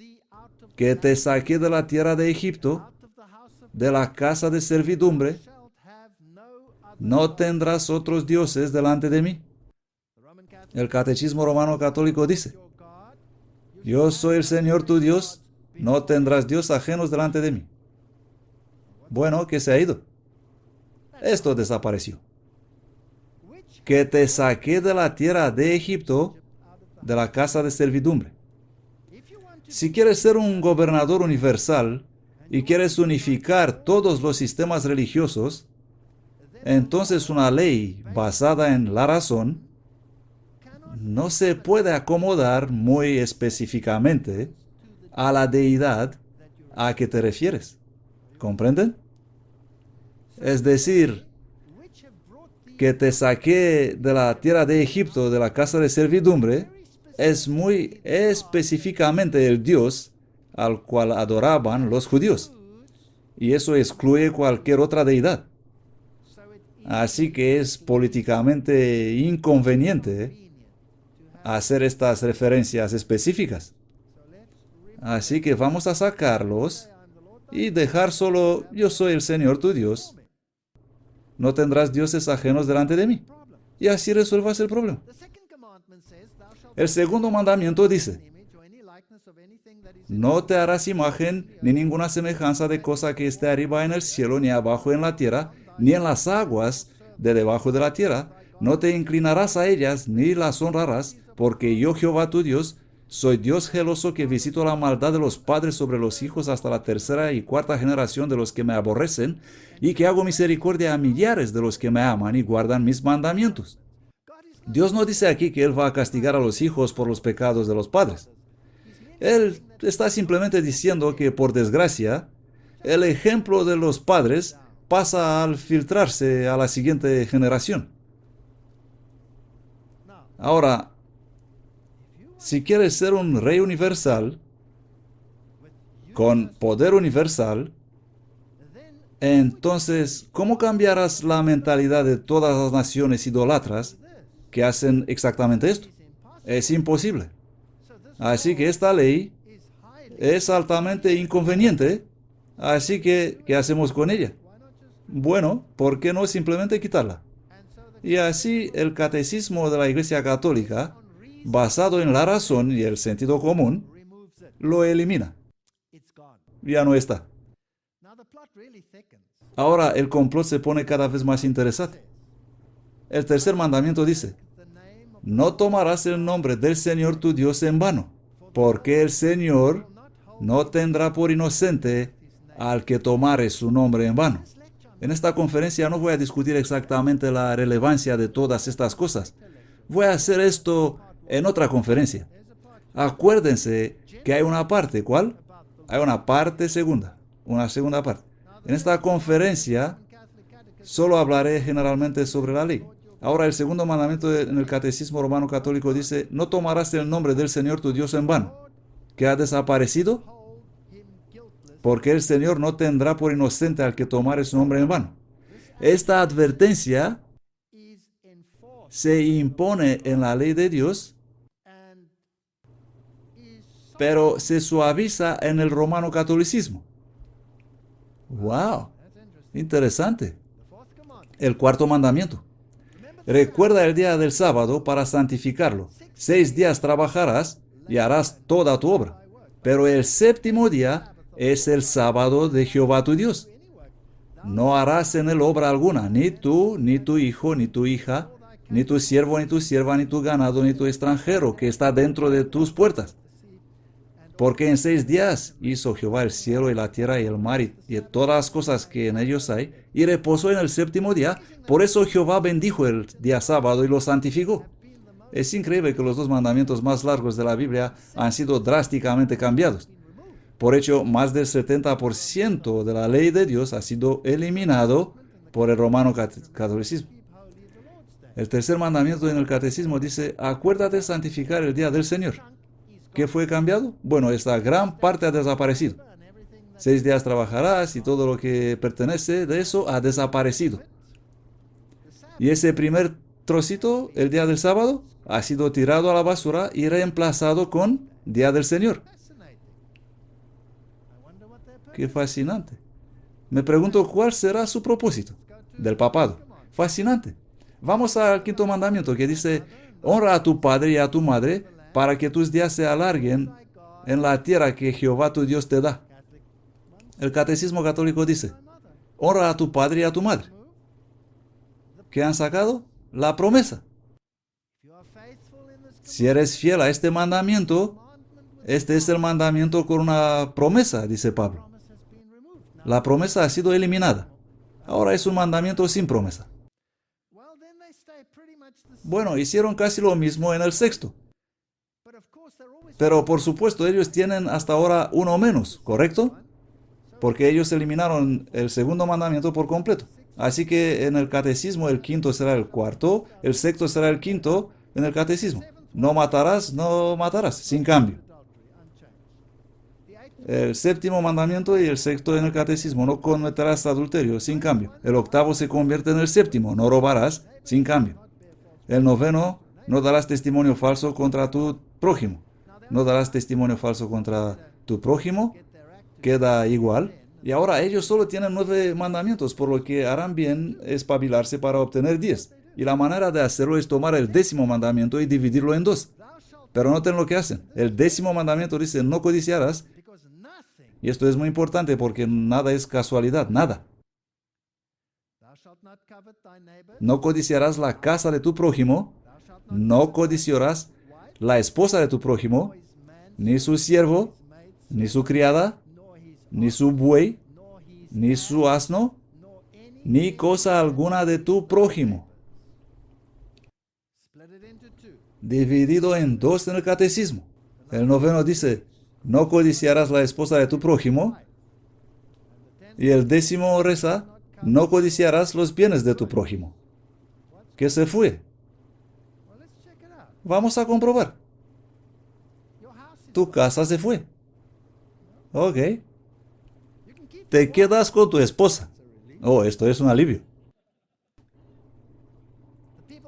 que te saqué de la tierra de Egipto, de la casa de servidumbre. No tendrás otros dioses delante de mí. El Catecismo Romano Católico dice: Yo soy el Señor tu Dios, no tendrás dios ajenos delante de mí. Bueno, ¿qué se ha ido? Esto desapareció. Que te saqué de la tierra de Egipto, de la casa de servidumbre. Si quieres ser un gobernador universal y quieres unificar todos los sistemas religiosos, entonces una ley basada en la razón no se puede acomodar muy específicamente a la deidad a que te refieres. ¿Comprenden? Es decir, que te saqué de la tierra de Egipto, de la casa de servidumbre, es muy específicamente el Dios al cual adoraban los judíos. Y eso excluye cualquier otra deidad. Así que es políticamente inconveniente hacer estas referencias específicas. Así que vamos a sacarlos y dejar solo: Yo soy el Señor tu Dios. No tendrás dioses ajenos delante de mí. Y así resuelvas el problema. El segundo mandamiento dice: No te harás imagen ni ninguna semejanza de cosa que esté arriba en el cielo, ni abajo en la tierra, ni en las aguas de debajo de la tierra. No te inclinarás a ellas, ni las honrarás, porque yo, Jehová tu Dios, soy Dios celoso, que visito la maldad de los padres sobre los hijos hasta la tercera y cuarta generación de los que me aborrecen, y que hago misericordia a millares de los que me aman y guardan mis mandamientos. Dios no dice aquí que Él va a castigar a los hijos por los pecados de los padres. Él está simplemente diciendo que, por desgracia, el ejemplo de los padres pasa al filtrarse a la siguiente generación. Ahora, si quieres ser un rey universal, con poder universal, entonces, ¿cómo cambiarás la mentalidad de todas las naciones idólatras que hacen exactamente esto? Es imposible. Así que esta ley es altamente inconveniente. Así que, ¿qué hacemos con ella? Bueno, ¿por qué no simplemente quitarla? Y así el catecismo de la Iglesia Católica, basado en la razón y el sentido común, lo elimina. Ya no está. Ahora el complot se pone cada vez más interesante. El tercer mandamiento dice: no tomarás el nombre del Señor tu Dios en vano, porque el Señor no tendrá por inocente al que tomare su nombre en vano. En esta conferencia no voy a discutir exactamente la relevancia de todas estas cosas. Voy a hacer esto en otra conferencia. Acuérdense que hay una parte. ¿Cuál? Hay una parte segunda. Una segunda parte. En esta conferencia solo hablaré generalmente sobre la ley. Ahora el segundo mandamiento en el Catecismo Romano Católico dice: no tomarás el nombre del Señor tu Dios en vano. ¿Qué ha desaparecido? Porque el Señor no tendrá por inocente al que tomare su nombre en vano. Esta advertencia se impone en la ley de Dios, pero se suaviza en el romano catolicismo. ¡Wow! Interesante. El cuarto mandamiento: recuerda el día del sábado para santificarlo. 6 días trabajarás y harás toda tu obra, pero el séptimo día es el sábado de Jehová tu Dios. No harás en él obra alguna, ni tú, ni tu hijo, ni tu hija, ni tu siervo, ni tu sierva, ni tu ganado, ni tu extranjero que está dentro de tus puertas. Porque en 6 días hizo Jehová el cielo y la tierra y el mar y todas las cosas que en ellos hay, y reposó en el séptimo día. Por eso Jehová bendijo el día sábado y lo santificó. Es increíble que los 2 mandamientos más largos de la Biblia han sido drásticamente cambiados. Por hecho, más del 70% de la ley de Dios ha sido eliminado por el romano catolicismo. El tercer mandamiento en el catecismo dice: acuérdate de santificar el día del Señor. ¿Qué fue cambiado? Bueno, esta gran parte ha desaparecido. 6 días trabajarás y todo lo que pertenece de eso ha desaparecido. Y ese primer trocito, el día del sábado, ha sido tirado a la basura y reemplazado con día del Señor. ¡Qué fascinante! Me pregunto cuál será su propósito del papado. Fascinante. Vamos al quinto mandamiento que dice: honra a tu padre y a tu madre para que tus días se alarguen en la tierra que Jehová tu Dios te da. El catecismo católico dice: honra a tu padre y a tu madre. ¿Qué han sacado? La promesa. Si eres fiel a este mandamiento, este es el mandamiento con una promesa, dice Pablo. La promesa ha sido eliminada. Ahora es un mandamiento sin promesa. Bueno, hicieron casi lo mismo en el sexto. Pero por supuesto ellos tienen hasta ahora uno menos, ¿correcto? Porque ellos eliminaron el segundo mandamiento por completo. Así que en el catecismo el quinto será el cuarto, el sexto será el quinto en el catecismo. No matarás, sin cambio. El séptimo mandamiento y el sexto en el catecismo: no cometerás adulterio, sin cambio. El octavo se convierte en el séptimo: no robarás, sin cambio. El noveno: no darás testimonio falso contra tu prójimo. No darás testimonio falso contra tu prójimo, queda igual. Y ahora ellos solo tienen 9 mandamientos, por lo que harán bien espabilarse para obtener 10. Y la manera de hacerlo es tomar el 10º mandamiento y dividirlo en 2. Pero noten lo que hacen. El 10º mandamiento dice: no codiciarás. Y esto es muy importante porque nada es casualidad, nada. No codiciarás la casa de tu prójimo, no codiciarás la esposa de tu prójimo, ni su siervo, ni su criada, ni su buey, ni su asno, ni cosa alguna de tu prójimo. dividido en dos en el catecismo. El 9º dice, no codiciarás la esposa de tu prójimo. Y el 10º reza, no codiciarás los bienes de tu prójimo. ¿Qué se fue? Vamos a comprobar. Tu casa se fue. Ok. Te quedas con tu esposa. Oh, esto es un alivio.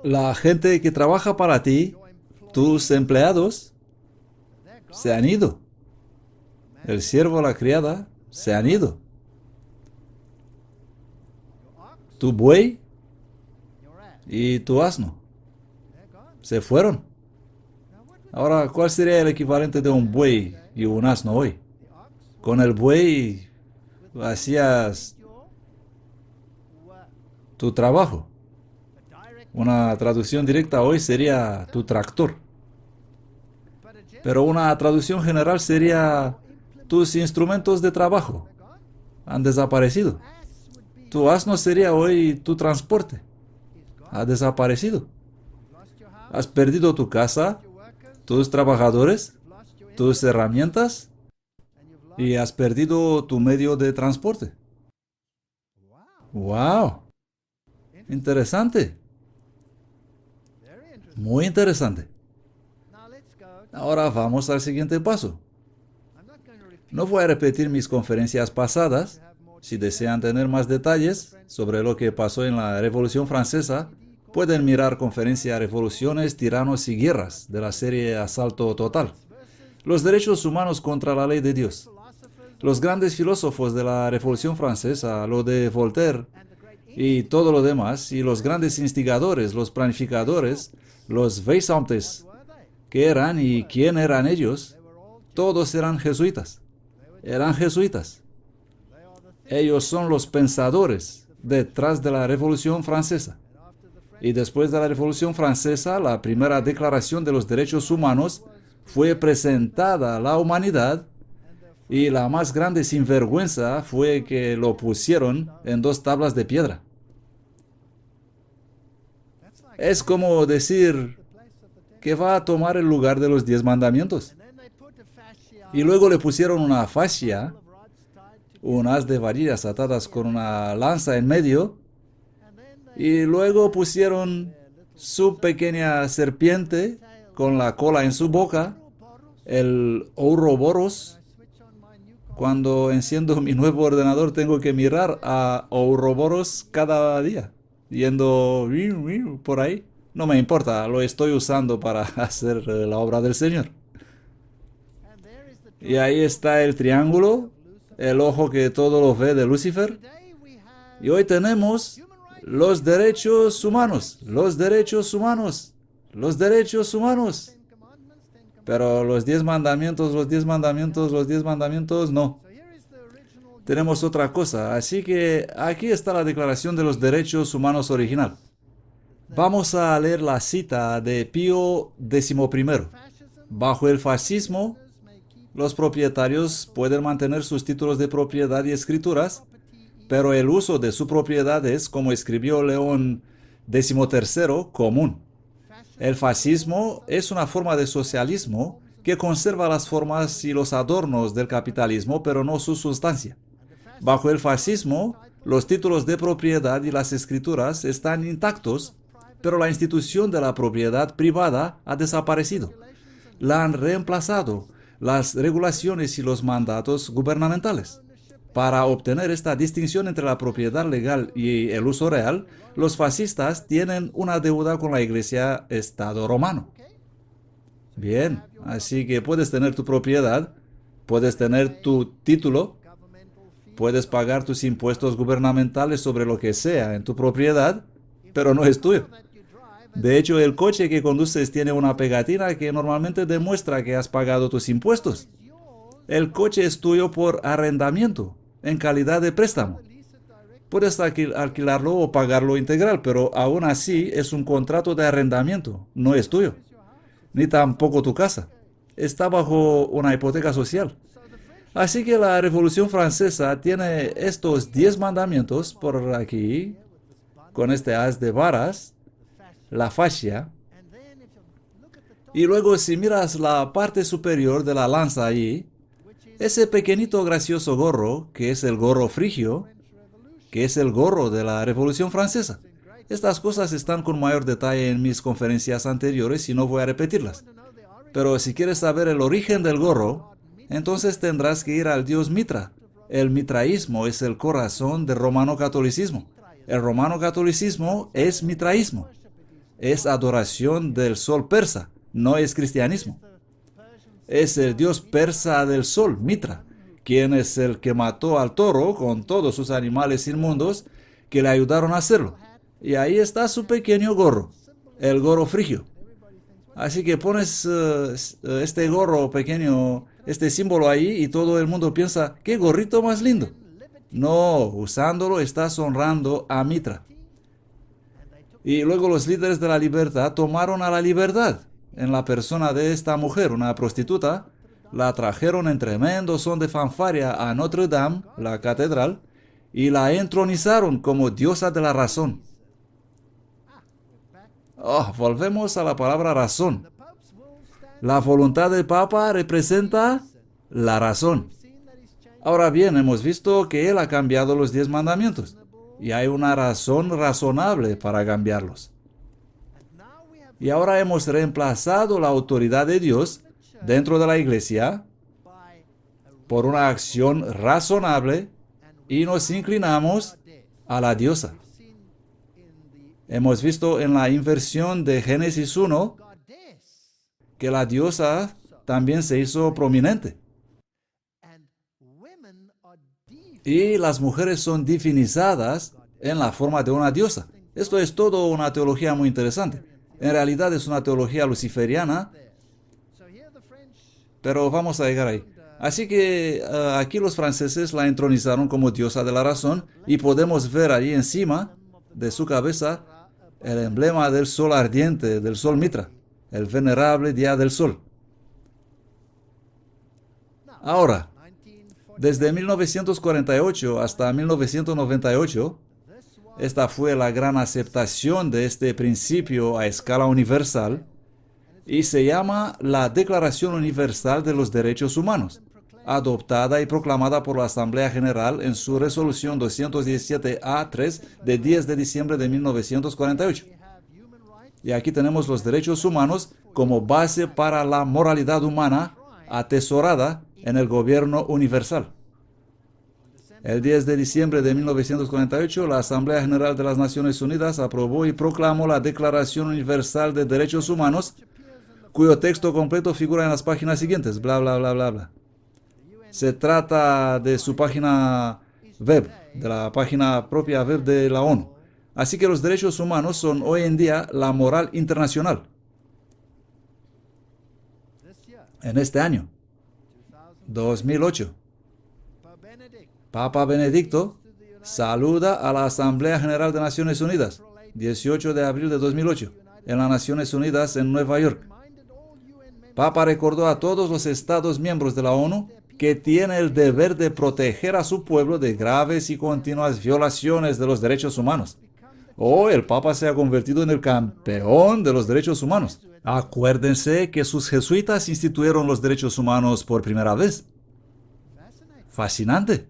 La gente que trabaja para ti, tus empleados, se han ido. El siervo, la criada, se han ido. Tu buey y tu asno se fueron. Ahora, ¿cuál sería el equivalente de un buey y un asno hoy? Con el buey hacías tu trabajo. Una traducción directa hoy sería tu tractor. Pero una traducción general sería tus instrumentos de trabajo. Han desaparecido. Tu asno sería hoy tu transporte. Ha desaparecido. Has perdido tu casa, tus trabajadores, tus herramientas y has perdido tu medio de transporte. ¡Wow! Interesante. Muy interesante. Ahora vamos al siguiente paso. No voy a repetir mis conferencias pasadas. Si desean tener más detalles sobre lo que pasó en la Revolución Francesa, pueden mirar conferencia Revoluciones, Tiranos y Guerras de la serie Asalto Total. Los derechos humanos contra la ley de Dios. Los grandes filósofos de la Revolución Francesa, lo de Voltaire y todo lo demás, y los grandes instigadores, los planificadores, los Weissamtes, ¿qué eran y quién eran ellos? Todos eran jesuitas. Eran jesuitas. Ellos son los pensadores detrás de la Revolución Francesa. Y después de la Revolución Francesa, la primera declaración de los derechos humanos fue presentada a la humanidad y la más grande sinvergüenza fue que lo pusieron en 2 tablas de piedra. Es como decir que va a tomar el lugar de los 10 mandamientos. Y luego le pusieron una fascia, un haz de varillas atadas con una lanza en medio, y luego pusieron su pequeña serpiente con la cola en su boca, el Ouroboros. Cuando enciendo mi nuevo ordenador tengo que mirar a Ouroboros cada día, yendo por ahí. No me importa, lo estoy usando para hacer la obra del Señor. Y ahí está el triángulo, el ojo que todo lo ve de Lucifer. Y hoy tenemos los derechos humanos, los derechos humanos, los derechos humanos. Pero los 10 mandamientos, los 10 mandamientos, los 10 mandamientos, no. Tenemos otra cosa. Así que aquí está la Declaración de los Derechos Humanos original. Vamos a leer la cita de Pío XI. Bajo el fascismo, los propietarios pueden mantener sus títulos de propiedad y escrituras, pero el uso de su propiedad es, como escribió León XIII, común. El fascismo es una forma de socialismo que conserva las formas y los adornos del capitalismo, pero no su sustancia. Bajo el fascismo, los títulos de propiedad y las escrituras están intactos, pero la institución de la propiedad privada ha desaparecido. La han reemplazado las regulaciones y los mandatos gubernamentales. Para obtener esta distinción entre la propiedad legal y el uso real, los fascistas tienen una deuda con la Iglesia-Estado romano. Bien, así que puedes tener tu propiedad, puedes tener tu título, puedes pagar tus impuestos gubernamentales sobre lo que sea en tu propiedad, pero no es tuyo. De hecho, el coche que conduces tiene una pegatina que normalmente demuestra que has pagado tus impuestos. El coche es tuyo por arrendamiento, en calidad de préstamo. Puedes alquilarlo o pagarlo integral, pero aún así es un contrato de arrendamiento, no es tuyo. Ni tampoco tu casa. Está bajo una hipoteca social. Así que la Revolución Francesa tiene estos 10 mandamientos por aquí, con este haz de varas, la fascia, Y luego si miras la parte superior de la lanza ahí, ese pequeñito gracioso gorro, que es el gorro frigio, que es el gorro de la Revolución Francesa. Estas cosas están con mayor detalle en mis conferencias anteriores y no voy a repetirlas. Pero si quieres saber el origen del gorro, entonces tendrás que ir al dios Mitra. El mitraísmo es el corazón del romano catolicismo. El romano catolicismo es mitraísmo. Es adoración del sol persa, no es cristianismo. Es el dios persa del sol, Mitra, quien es el que mató al toro con todos sus animales inmundos que le ayudaron a hacerlo. Y ahí está su pequeño gorro, el gorro frigio. Así que pones este gorro pequeño, este símbolo ahí y todo el mundo piensa, ¡qué gorrito más lindo! No, usándolo estás honrando a Mitra. Y luego los líderes de la libertad tomaron a la libertad en la persona de esta mujer, una prostituta, la trajeron en tremendo son de fanfarria a Notre Dame, la catedral, y la entronizaron como diosa de la razón. Oh, volvemos a la palabra razón. La voluntad del Papa representa la razón. Ahora bien, hemos visto que él ha cambiado los 10 mandamientos, y hay una razón razonable para cambiarlos. Y ahora hemos reemplazado la autoridad de Dios dentro de la iglesia por una acción razonable y nos inclinamos a la diosa. Hemos visto en la inversión de Génesis 1 que la diosa también se hizo prominente. Y las mujeres son divinizadas en la forma de una diosa. Esto es todo una teología muy interesante. En realidad es una teología luciferiana, pero vamos a llegar ahí. Así que aquí los franceses la entronizaron como diosa de la razón y podemos ver ahí encima de su cabeza el emblema del sol ardiente, del sol Mitra, el venerable día del sol. Ahora, desde 1948 hasta 1998, esta fue la gran aceptación de este principio a escala universal y se llama la Declaración Universal de los Derechos Humanos, adoptada y proclamada por la Asamblea General en su resolución 217A3 de 10 de diciembre de 1948. Y aquí tenemos los derechos humanos como base para la moralidad humana atesorada en el gobierno universal. El 10 de diciembre de 1948, la Asamblea General de las Naciones Unidas aprobó y proclamó la Declaración Universal de Derechos Humanos, cuyo texto completo figura en las páginas siguientes, bla, bla, bla, bla, bla. Se trata de su página web, de la página propia web de la ONU. Así que los derechos humanos son hoy en día la moral internacional. En este año, 2008, Papa Benedicto saluda a la Asamblea General de Naciones Unidas, 18 de abril de 2008, en las Naciones Unidas en Nueva York. Papa recordó a todos los Estados miembros de la ONU que tiene el deber de proteger a su pueblo de graves y continuas violaciones de los derechos humanos. El Papa se ha convertido en el campeón de los derechos humanos. Acuérdense que sus jesuitas instituyeron los derechos humanos por primera vez. Fascinante.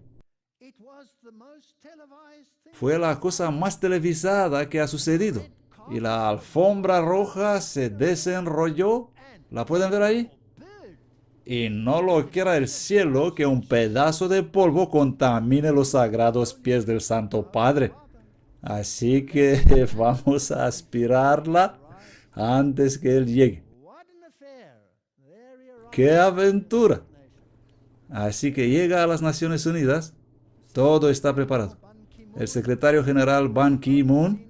Fue la cosa más televisada que ha sucedido. Y la alfombra roja se desenrolló. ¿La pueden ver ahí? Y no lo quiera el cielo que un pedazo de polvo contamine los sagrados pies del Santo Padre. Así que vamos a aspirarla antes que Él llegue. ¡Qué aventura! Así que llega a las Naciones Unidas, todo está preparado. El secretario general Ban Ki-moon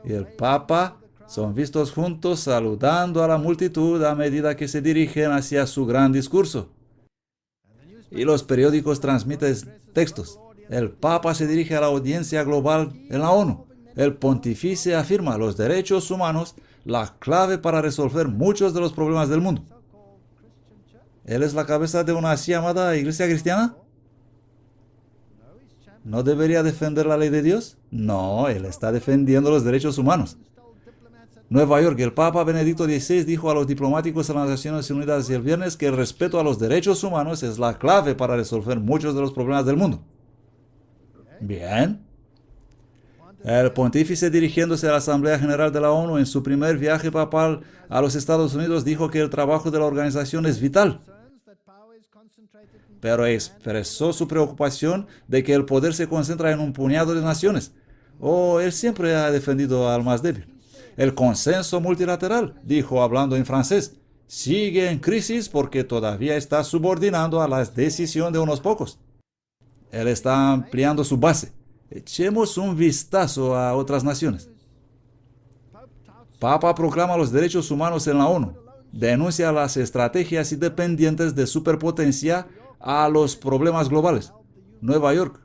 y el Papa son vistos juntos saludando a la multitud a medida que se dirigen hacia su gran discurso. Y los periódicos transmiten textos. El Papa se dirige a la audiencia global en la ONU. El pontífice afirma los derechos humanos, la clave para resolver muchos de los problemas del mundo. ¿Él es la cabeza de una así llamada iglesia cristiana? ¿No debería defender la ley de Dios? No, él está defendiendo los derechos humanos. Nueva York, el Papa Benedicto XVI dijo a los diplomáticos de las Naciones Unidas el viernes que el respeto a los derechos humanos es la clave para resolver muchos de los problemas del mundo. Bien. El pontífice, dirigiéndose a la Asamblea General de la ONU en su primer viaje papal a los Estados Unidos, dijo que el trabajo de la organización es vital, pero expresó su preocupación de que el poder se concentra en un puñado de naciones. Él siempre ha defendido al más débil. El consenso multilateral, dijo hablando en francés, sigue en crisis porque todavía está subordinando a la decisión de unos pocos. Él está ampliando su base. Echemos un vistazo a otras naciones. Papa proclama los derechos humanos en la ONU. Denuncia las estrategias independientes de superpotencia a los problemas globales. Nueva York.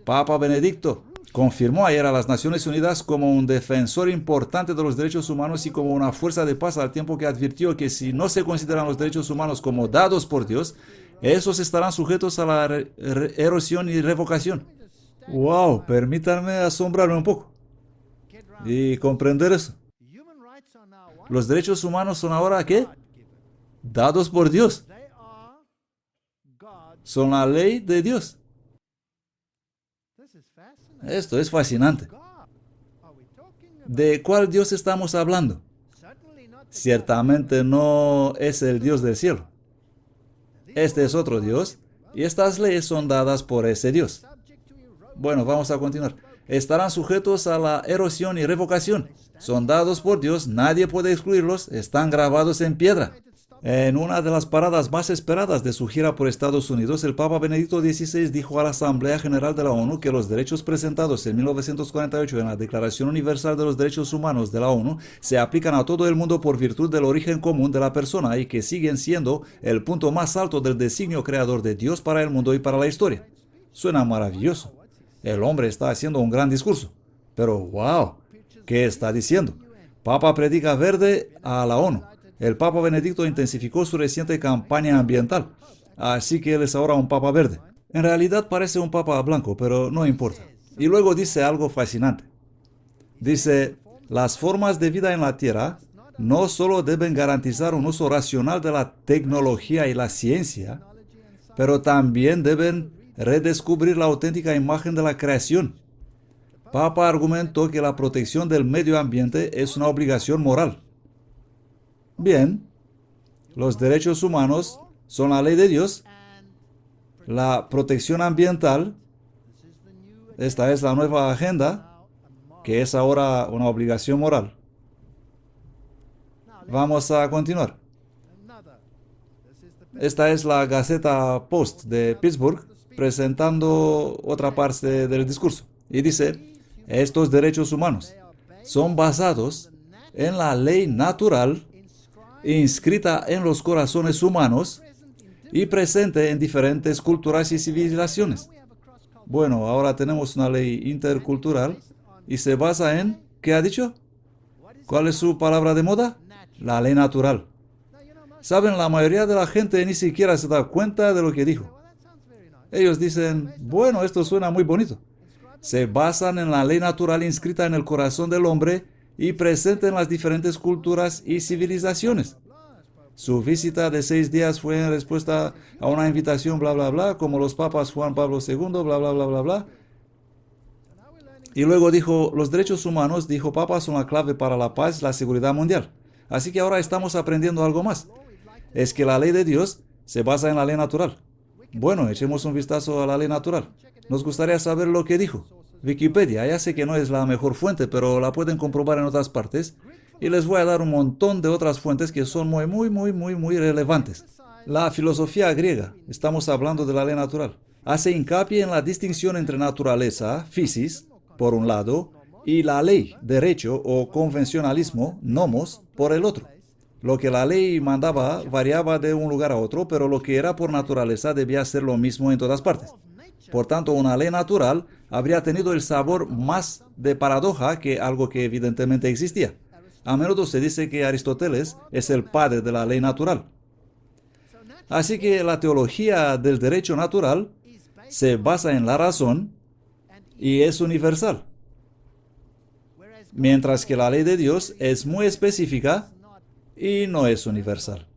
Papa Benedicto confirmó ayer a las Naciones Unidas como un defensor importante de los derechos humanos y como una fuerza de paz, al tiempo que advirtió que si no se consideran los derechos humanos como dados por Dios, esos estarán sujetos a la erosión y revocación. ¡Wow! Permítanme asombrarme un poco y comprender eso. Los derechos humanos son ahora, ¿qué? Dados por Dios. Son la ley de Dios. Esto es fascinante. ¿De cuál Dios estamos hablando? Ciertamente no es el Dios del cielo. Este es otro Dios, y estas leyes son dadas por ese Dios. Bueno, vamos a continuar. Estarán sujetos a la erosión y revocación. Son dados por Dios, nadie puede excluirlos, están grabados en piedra. En una de las paradas más esperadas de su gira por Estados Unidos, el Papa Benedicto XVI dijo a la Asamblea General de la ONU que los derechos presentados en 1948 en la Declaración Universal de los Derechos Humanos de la ONU se aplican a todo el mundo por virtud del origen común de la persona y que siguen siendo el punto más alto del designio creador de Dios para el mundo y para la historia. Suena maravilloso. El hombre está haciendo un gran discurso. Pero, wow, ¿qué está diciendo? Papa predica verde a la ONU. El Papa Benedicto intensificó su reciente campaña ambiental, así que él es ahora un Papa verde. En realidad parece un Papa blanco, pero no importa. Y luego dice algo fascinante. Dice, las formas de vida en la Tierra no solo deben garantizar un uso racional de la tecnología y la ciencia, pero también deben redescubrir la auténtica imagen de la creación. Papa argumentó que la protección del medio ambiente es una obligación moral. Bien, los derechos humanos son la ley de Dios, la protección ambiental, esta es la nueva agenda, que es ahora una obligación moral. Vamos a continuar. Esta es la Gaceta Post de Pittsburgh, presentando otra parte del discurso. Y dice, estos derechos humanos son basados en la ley natural inscrita en los corazones humanos y presente en diferentes culturas y civilizaciones. Bueno, ahora tenemos una ley intercultural y se basa en, ¿qué ha dicho? ¿Cuál es su palabra de moda? La ley natural. Saben, la mayoría de la gente ni siquiera se da cuenta de lo que dijo. Ellos dicen, bueno, esto suena muy bonito. Se basan en la ley natural inscrita en el corazón del hombre y presente en las diferentes culturas y civilizaciones. Su visita de 6 días fue en respuesta a una invitación, bla, bla, bla, como los papas Juan Pablo II, bla, bla, bla, bla, bla. Y luego dijo, los derechos humanos, dijo Papa, son la clave para la paz y la seguridad mundial. Así que ahora estamos aprendiendo algo más. Es que la ley de Dios se basa en la ley natural. Bueno, echemos un vistazo a la ley natural. Nos gustaría saber lo que dijo. Wikipedia, ya sé que no es la mejor fuente, pero la pueden comprobar en otras partes. Y les voy a dar un montón de otras fuentes que son muy relevantes. La filosofía griega, estamos hablando de la ley natural, hace hincapié en la distinción entre naturaleza, physis, por un lado, y la ley, derecho o convencionalismo, nomos, por el otro. Lo que la ley mandaba variaba de un lugar a otro, pero lo que era por naturaleza debía ser lo mismo en todas partes. Por tanto, una ley natural habría tenido el sabor más de paradoja que algo que evidentemente existía. A menudo se dice que Aristóteles es el padre de la ley natural. Así que la teología del derecho natural se basa en la razón y es universal. mientras que la ley de Dios es muy específica y no es universal.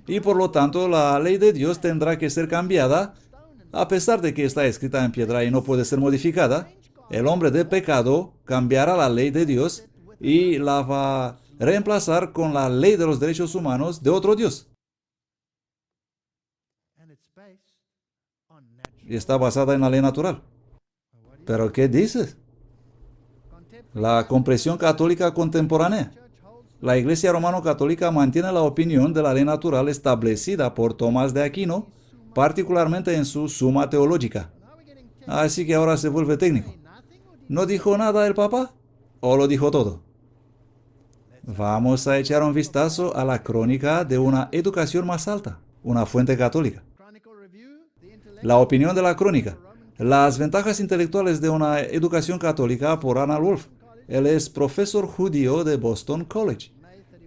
Y por lo tanto, la ley de Dios tendrá que ser cambiada, a pesar de que está escrita en piedra y no puede ser modificada. El hombre de pecado cambiará la ley de Dios y la va a reemplazar con la ley de los derechos humanos de otro Dios. Y está basada en la ley natural. ¿Pero qué dices? La comprensión católica contemporánea. La Iglesia Romano-Católica mantiene la opinión de la ley natural establecida por Tomás de Aquino, particularmente en su Suma Teológica. Así que ahora se vuelve técnico. ¿No dijo nada el Papa? ¿O lo dijo todo? Vamos a echar un vistazo a la crónica de una educación más alta, una fuente católica. La opinión de la crónica. Las ventajas intelectuales de una educación católica por Arnold Wolf. Él es profesor judío de Boston College,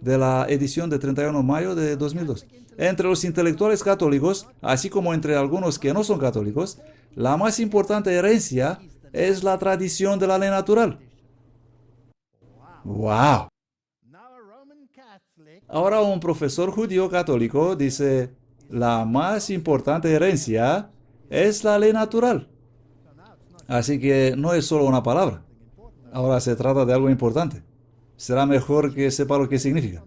de la edición de 31 de mayo de 2002. Entre los intelectuales católicos, así como entre algunos que no son católicos, la más importante herencia es la tradición de la ley natural. ¡Wow! Ahora un profesor judío católico dice, la más importante herencia es la ley natural. Así que no es solo una palabra. Ahora se trata de algo importante. Será mejor que sepa lo que significa.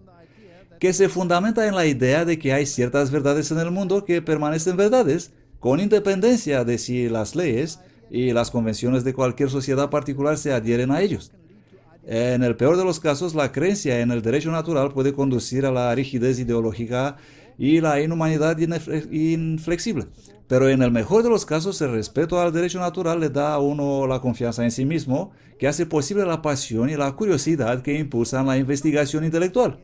Que se fundamenta en la idea de que hay ciertas verdades en el mundo que permanecen verdades, con independencia de si las leyes y las convenciones de cualquier sociedad particular se adhieren a ellos. En el peor de los casos, la creencia en el derecho natural puede conducir a la rigidez ideológica y la inhumanidad inflexible. Pero en el mejor de los casos, el respeto al derecho natural le da a uno la confianza en sí mismo, que hace posible la pasión y la curiosidad que impulsan la investigación intelectual.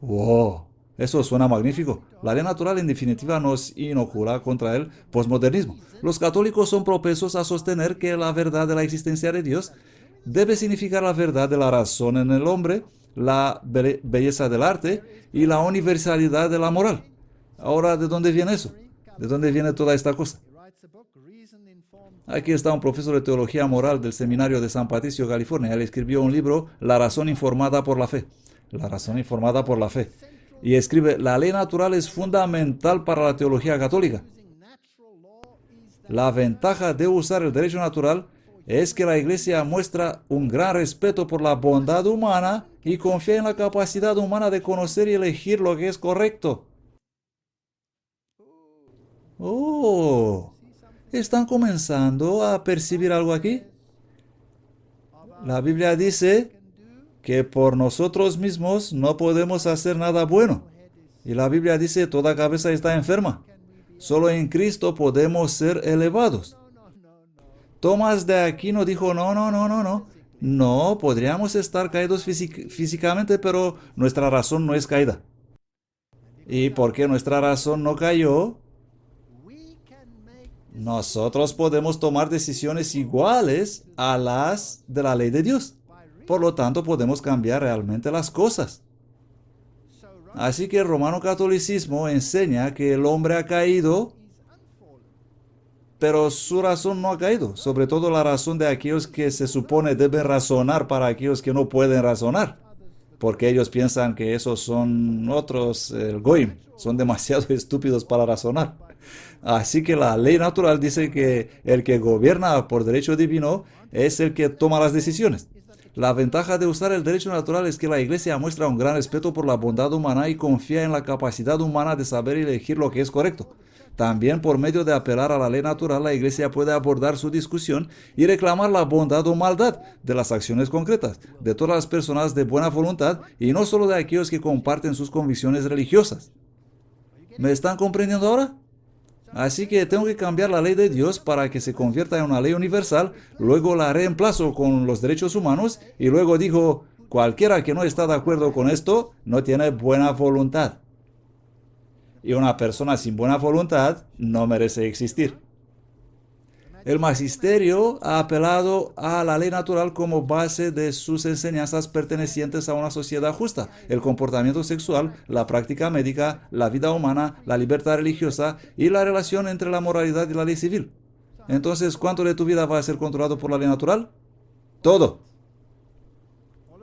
¡Wow! Eso suena magnífico. La ley natural en definitiva nos inocula contra el posmodernismo. Los católicos son propensos a sostener que la verdad de la existencia de Dios debe significar la verdad de la razón en el hombre, la belleza del arte y la universalidad de la moral. Ahora, ¿de dónde viene eso? ¿De dónde viene toda esta cosa? Aquí está un profesor de teología moral del seminario de San Patricio, California. Él escribió un libro, La razón informada por la fe. La razón informada por la fe. Y escribe, la ley natural es fundamental para la teología católica. La ventaja de usar el derecho natural es que la Iglesia muestra un gran respeto por la bondad humana y confía en la capacidad humana de conocer y elegir lo que es correcto. Oh, ¿están comenzando a percibir algo aquí? La Biblia dice que por nosotros mismos no podemos hacer nada bueno. Y la Biblia dice toda cabeza está enferma. Solo en Cristo podemos ser elevados. Tomás de Aquino dijo, no. No, podríamos estar caídos físicamente, pero nuestra razón no es caída. ¿Y por qué nuestra razón no cayó? Nosotros podemos tomar decisiones iguales a las de la ley de Dios. Por lo tanto, podemos cambiar realmente las cosas. Así que el romano catolicismo enseña que el hombre ha caído, pero su razón no ha caído. Sobre todo la razón de aquellos que se supone deben razonar para aquellos que no pueden razonar. Porque ellos piensan que esos son otros, el goyim, son demasiado estúpidos para razonar. Así que la ley natural dice que el que gobierna por derecho divino es el que toma las decisiones. La ventaja de usar el derecho natural es que la Iglesia muestra un gran respeto por la bondad humana y confía en la capacidad humana de saber elegir lo que es correcto. También por medio de apelar a la ley natural, la Iglesia puede abordar su discusión y reclamar la bondad o maldad de las acciones concretas, de todas las personas de buena voluntad y no solo de aquellos que comparten sus convicciones religiosas. ¿Me están comprendiendo ahora? Así que tengo que cambiar la ley de Dios para que se convierta en una ley universal, luego la reemplazo con los derechos humanos y luego digo, cualquiera que no está de acuerdo con esto no tiene buena voluntad. Y una persona sin buena voluntad no merece existir. El magisterio ha apelado a la ley natural como base de sus enseñanzas pertenecientes a una sociedad justa, el comportamiento sexual, la práctica médica, la vida humana, la libertad religiosa y la relación entre la moralidad y la ley civil. Entonces, ¿cuánto de tu vida va a ser controlado por la ley natural? Todo.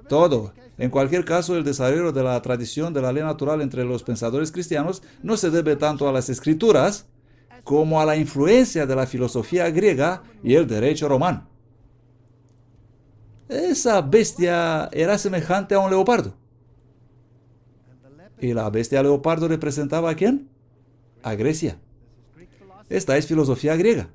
Todo. En cualquier caso, el desarrollo de la tradición de la ley natural entre los pensadores cristianos no se debe tanto a las escrituras como a la influencia de la filosofía griega y el derecho romano. Esa bestia era semejante a un leopardo. ¿Y la bestia leopardo representaba a quién? A Grecia. Esta es filosofía griega.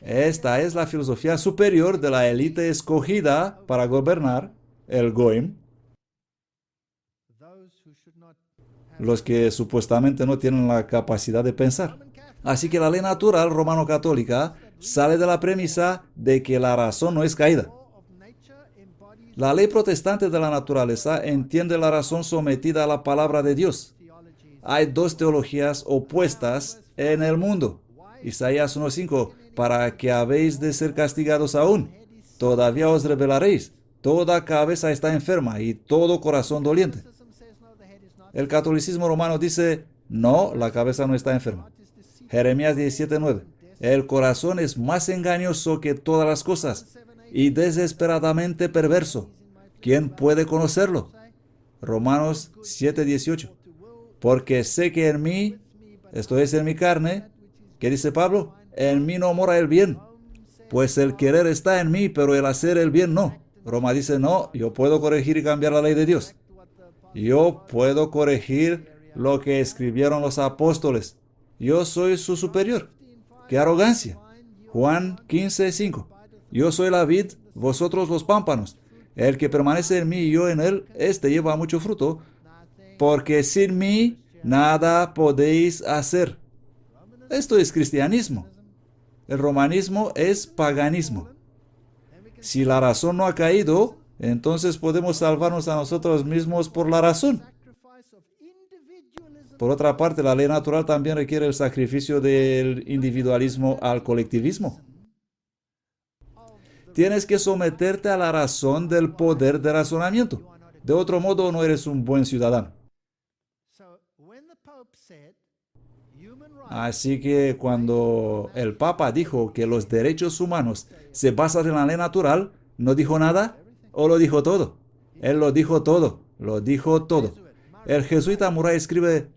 Esta es la filosofía superior de la élite escogida para gobernar, el Goim, los que supuestamente no tienen la capacidad de pensar. Así que la ley natural romano-católica sale de la premisa de que la razón no es caída. La ley protestante de la naturaleza entiende la razón sometida a la palabra de Dios. Hay dos teologías opuestas en el mundo. Isaías 1:5, para que habéis de ser castigados aún, todavía os revelaréis. Toda cabeza está enferma y todo corazón doliente. El catolicismo romano dice, no, la cabeza no está enferma. Jeremías 17:9, el corazón es más engañoso que todas las cosas y desesperadamente perverso. ¿Quién puede conocerlo? Romanos 7:18, porque sé que en mí, esto es en mi carne, ¿qué dice Pablo? En mí no mora el bien, pues el querer está en mí, pero el hacer el bien no. Roma dice, no, yo puedo corregir y cambiar la ley de Dios. Yo puedo corregir lo que escribieron los apóstoles. Yo soy su superior. ¡Qué arrogancia! Juan 15:5. Yo soy la vid, vosotros los pámpanos. El que permanece en mí y yo en él, éste lleva mucho fruto, porque sin mí nada podéis hacer. Esto es cristianismo. El romanismo es paganismo. Si la razón no ha caído, entonces podemos salvarnos a nosotros mismos por la razón. Por otra parte, la ley natural también requiere el sacrificio del individualismo al colectivismo. Tienes que someterte a la razón del poder de razonamiento. De otro modo, no eres un buen ciudadano. Así que cuando el Papa dijo que los derechos humanos se basan en la ley natural, ¿no dijo nada o lo dijo todo? Él lo dijo todo, lo dijo todo. El jesuita Murray escribe,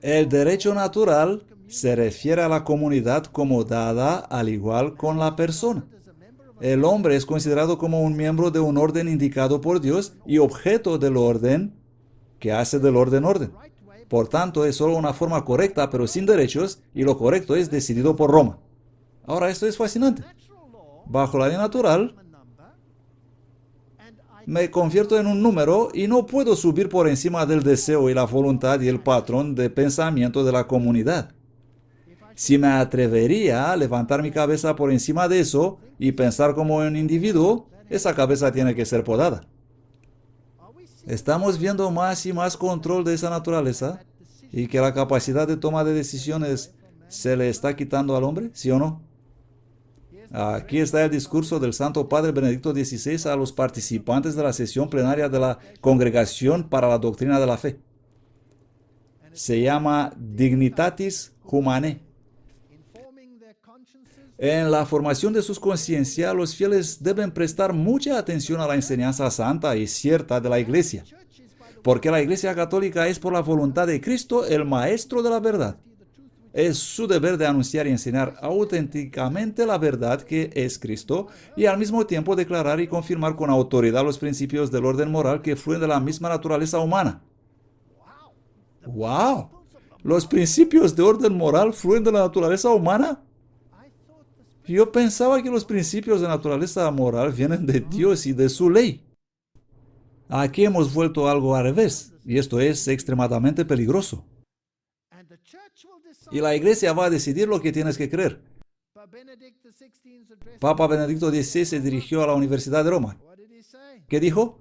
el derecho natural se refiere a la comunidad como dada al igual con la persona. El hombre es considerado como un miembro de un orden indicado por Dios y objeto del orden que hace del orden orden. Por tanto, es solo una forma correcta, pero sin derechos, y lo correcto es decidido por Roma. Ahora, esto es fascinante. Bajo la ley natural, me convierto en un número y no puedo subir por encima del deseo y la voluntad y el patrón de pensamiento de la comunidad. Si me atrevería a levantar mi cabeza por encima de eso y pensar como un individuo, esa cabeza tiene que ser podada. Estamos viendo más y más control de esa naturaleza y que la capacidad de toma de decisiones se le está quitando al hombre, ¿sí o no? Aquí está el discurso del Santo Padre Benedicto XVI a los participantes de la sesión plenaria de la Congregación para la Doctrina de la Fe. Se llama Dignitatis Humanae. En la formación de sus conciencias, los fieles deben prestar mucha atención a la enseñanza santa y cierta de la Iglesia, porque la Iglesia Católica es por la voluntad de Cristo el Maestro de la verdad. Es su deber de anunciar y enseñar auténticamente la verdad que es Cristo y al mismo tiempo declarar y confirmar con autoridad los principios del orden moral que fluyen de la misma naturaleza humana. ¡Wow! ¿Los principios de orden moral fluyen de la naturaleza humana? Yo pensaba que los principios de naturaleza moral vienen de Dios y de su ley. Aquí hemos vuelto algo al revés, y esto es extremadamente peligroso. Y la Iglesia va a decidir lo que tienes que creer. Papa Benedicto XVI se dirigió a la Universidad de Roma. ¿Qué dijo?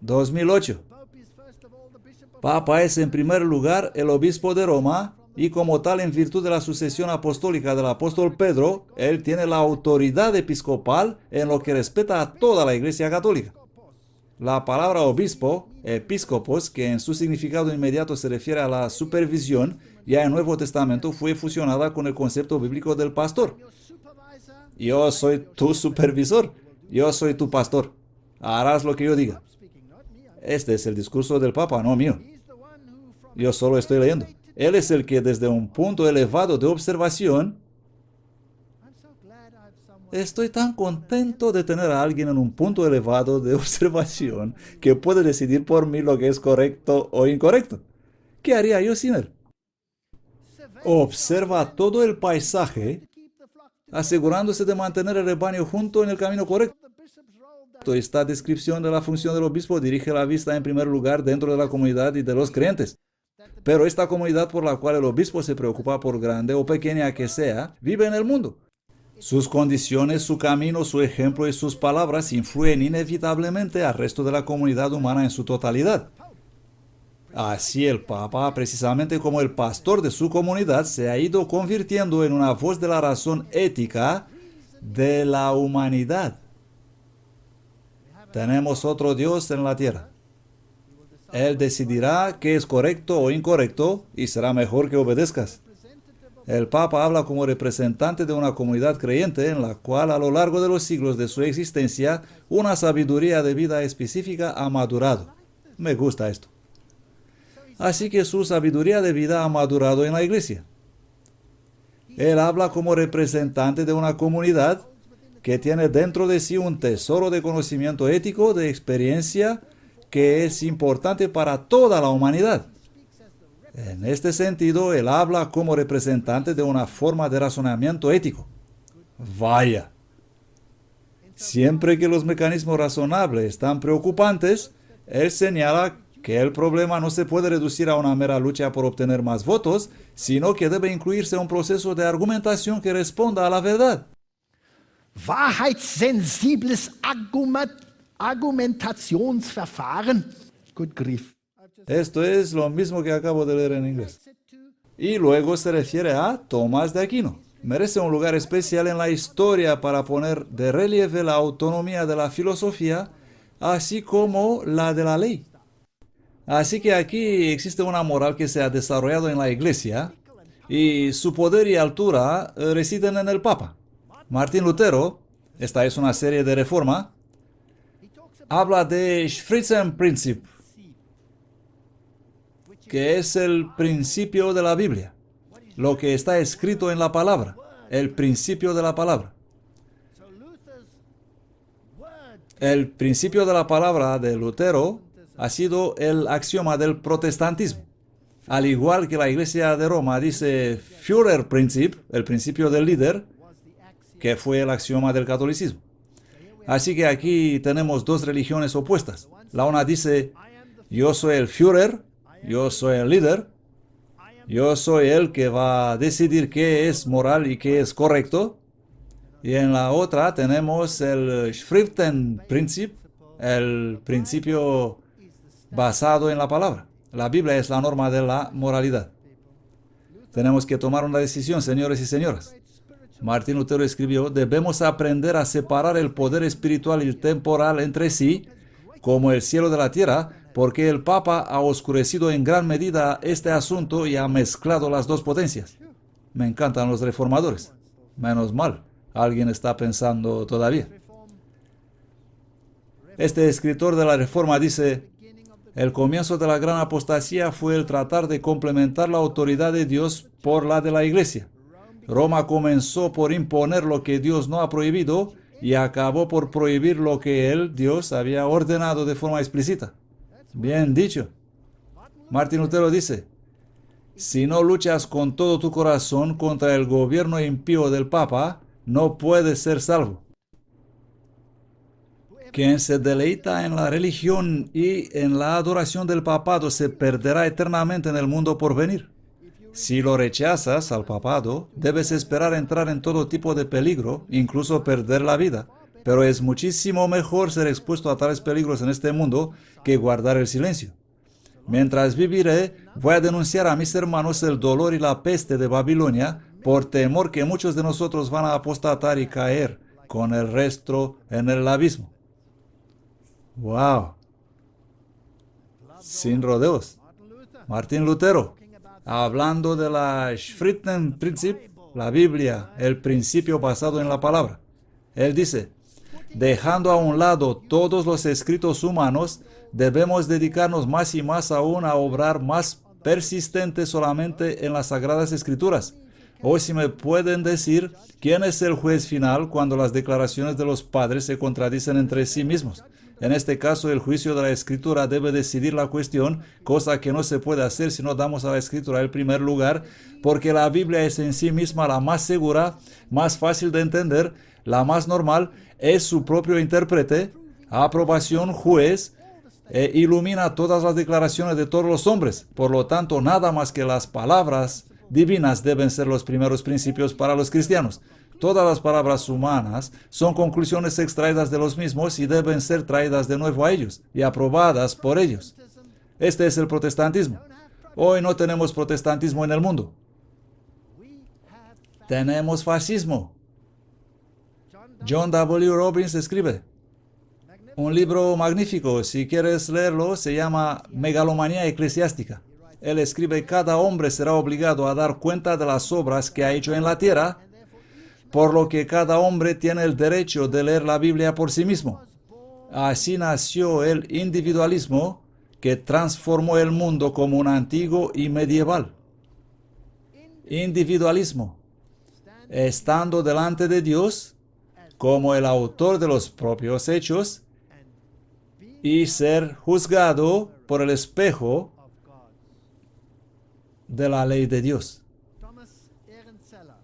2008. Papa es en primer lugar el obispo de Roma y como tal, en virtud de la sucesión apostólica del apóstol Pedro, él tiene la autoridad episcopal en lo que respecta a toda la Iglesia Católica. La palabra obispo, episcopos, que en su significado inmediato se refiere a la supervisión, ya en el Nuevo Testamento fue fusionada con el concepto bíblico del pastor. Yo soy tu supervisor. Yo soy tu pastor. Harás lo que yo diga. Este es el discurso del Papa, no mío. Yo solo estoy leyendo. Él es el que desde un punto elevado de observación. Estoy tan contento de tener a alguien en un punto elevado de observación que puede decidir por mí lo que es correcto o incorrecto. ¿Qué haría yo sin él? Observa todo el paisaje, asegurándose de mantener el rebaño junto en el camino correcto. Esta descripción de la función del obispo dirige la vista en primer lugar dentro de la comunidad y de los creyentes. Pero esta comunidad por la cual el obispo se preocupa, por grande o pequeña que sea, vive en el mundo. Sus condiciones, su camino, su ejemplo y sus palabras influyen inevitablemente al resto de la comunidad humana en su totalidad. Así el Papa, precisamente como el pastor de su comunidad, se ha ido convirtiendo en una voz de la razón ética de la humanidad. Tenemos otro Dios en la tierra. Él decidirá qué es correcto o incorrecto y será mejor que obedezcas. El Papa habla como representante de una comunidad creyente en la cual a lo largo de los siglos de su existencia una sabiduría de vida específica ha madurado. Me gusta esto. Así que su sabiduría de vida ha madurado en la iglesia. Él habla como representante de una comunidad que tiene dentro de sí un tesoro de conocimiento ético, de experiencia, que es importante para toda la humanidad. En este sentido, él habla como representante de una forma de razonamiento ético. Vaya. Siempre que los mecanismos razonables están preocupantes, él señala que el problema no se puede reducir a una mera lucha por obtener más votos, sino que debe incluirse un proceso de argumentación que responda a la verdad. Wahrheitssensibles Argumentationsverfahren. Good grief. Esto es lo mismo que acabo de leer en inglés. Y luego se refiere a Tomás de Aquino. Merece un lugar especial en la historia para poner de relieve la autonomía de la filosofía, así como la de la ley. Así que aquí existe una moral que se ha desarrollado en la Iglesia y su poder y altura residen en el Papa. Martín Lutero, esta es una serie de reforma, habla de Schriftprinzip, que es el principio de la Biblia, lo que está escrito en la palabra, el principio de la palabra. El principio de la palabra de Lutero ha sido el axioma del protestantismo. Al igual que la Iglesia de Roma dice Führerprinzip, el principio del líder, que fue el axioma del catolicismo. Así que aquí tenemos dos religiones opuestas. La una dice, yo soy el Führer, yo soy el líder, yo soy el que va a decidir qué es moral y qué es correcto. Y en la otra tenemos el Schriftprinzip, el principio basado en la palabra. La Biblia es la norma de la moralidad. Tenemos que tomar una decisión, señores y señoras. Martín Lutero escribió, debemos aprender a separar el poder espiritual y el temporal entre sí, como el cielo de la tierra, porque el Papa ha oscurecido en gran medida este asunto y ha mezclado las dos potencias. Me encantan los reformadores. Menos mal, alguien está pensando todavía. Este escritor de la Reforma dice, el comienzo de la gran apostasía fue el tratar de complementar la autoridad de Dios por la de la Iglesia. Roma comenzó por imponer lo que Dios no ha prohibido y acabó por prohibir lo que él, Dios, había ordenado de forma explícita. Bien dicho. Martín Lutero dice, si no luchas con todo tu corazón contra el gobierno impío del Papa, no puedes ser salvo. Quien se deleita en la religión y en la adoración del papado se perderá eternamente en el mundo por venir. Si lo rechazas al papado, debes esperar entrar en todo tipo de peligro, incluso perder la vida. Pero es muchísimo mejor ser expuesto a tales peligros en este mundo que guardar el silencio. Mientras viviré, voy a denunciar a mis hermanos el dolor y la peste de Babilonia, por temor que muchos de nosotros van a apostatar y caer con el resto en el abismo. ¡Wow! Sin rodeos. Martín Lutero, hablando de la Schriftprinzip, la Biblia, el principio basado en la palabra. Él dice, dejando a un lado todos los escritos humanos, debemos dedicarnos más y más aún a obrar más persistente solamente en las Sagradas Escrituras. Hoy si me pueden decir quién es el juez final cuando las declaraciones de los padres se contradicen entre sí mismos. En este caso, el juicio de la Escritura debe decidir la cuestión, cosa que no se puede hacer si no damos a la Escritura el primer lugar, porque la Biblia es en sí misma la más segura, más fácil de entender, la más normal, es su propio intérprete, aprobación, juez, e ilumina todas las declaraciones de todos los hombres. Por lo tanto, nada más que las palabras divinas deben ser los primeros principios para los cristianos. Todas las palabras humanas son conclusiones extraídas de los mismos y deben ser traídas de nuevo a ellos y aprobadas por ellos. Este es el protestantismo. Hoy no tenemos protestantismo en el mundo. Tenemos fascismo. John W. Robbins escribe un libro magnífico. Si quieres leerlo, se llama Megalomanía Eclesiástica. Él escribe: cada hombre será obligado a dar cuenta de las obras que ha hecho en la tierra, por lo que cada hombre tiene el derecho de leer la Biblia por sí mismo. Así nació el individualismo que transformó el mundo como un antiguo y medieval. Individualismo, estando delante de Dios como el autor de los propios hechos y ser juzgado por el espejo de la ley de Dios.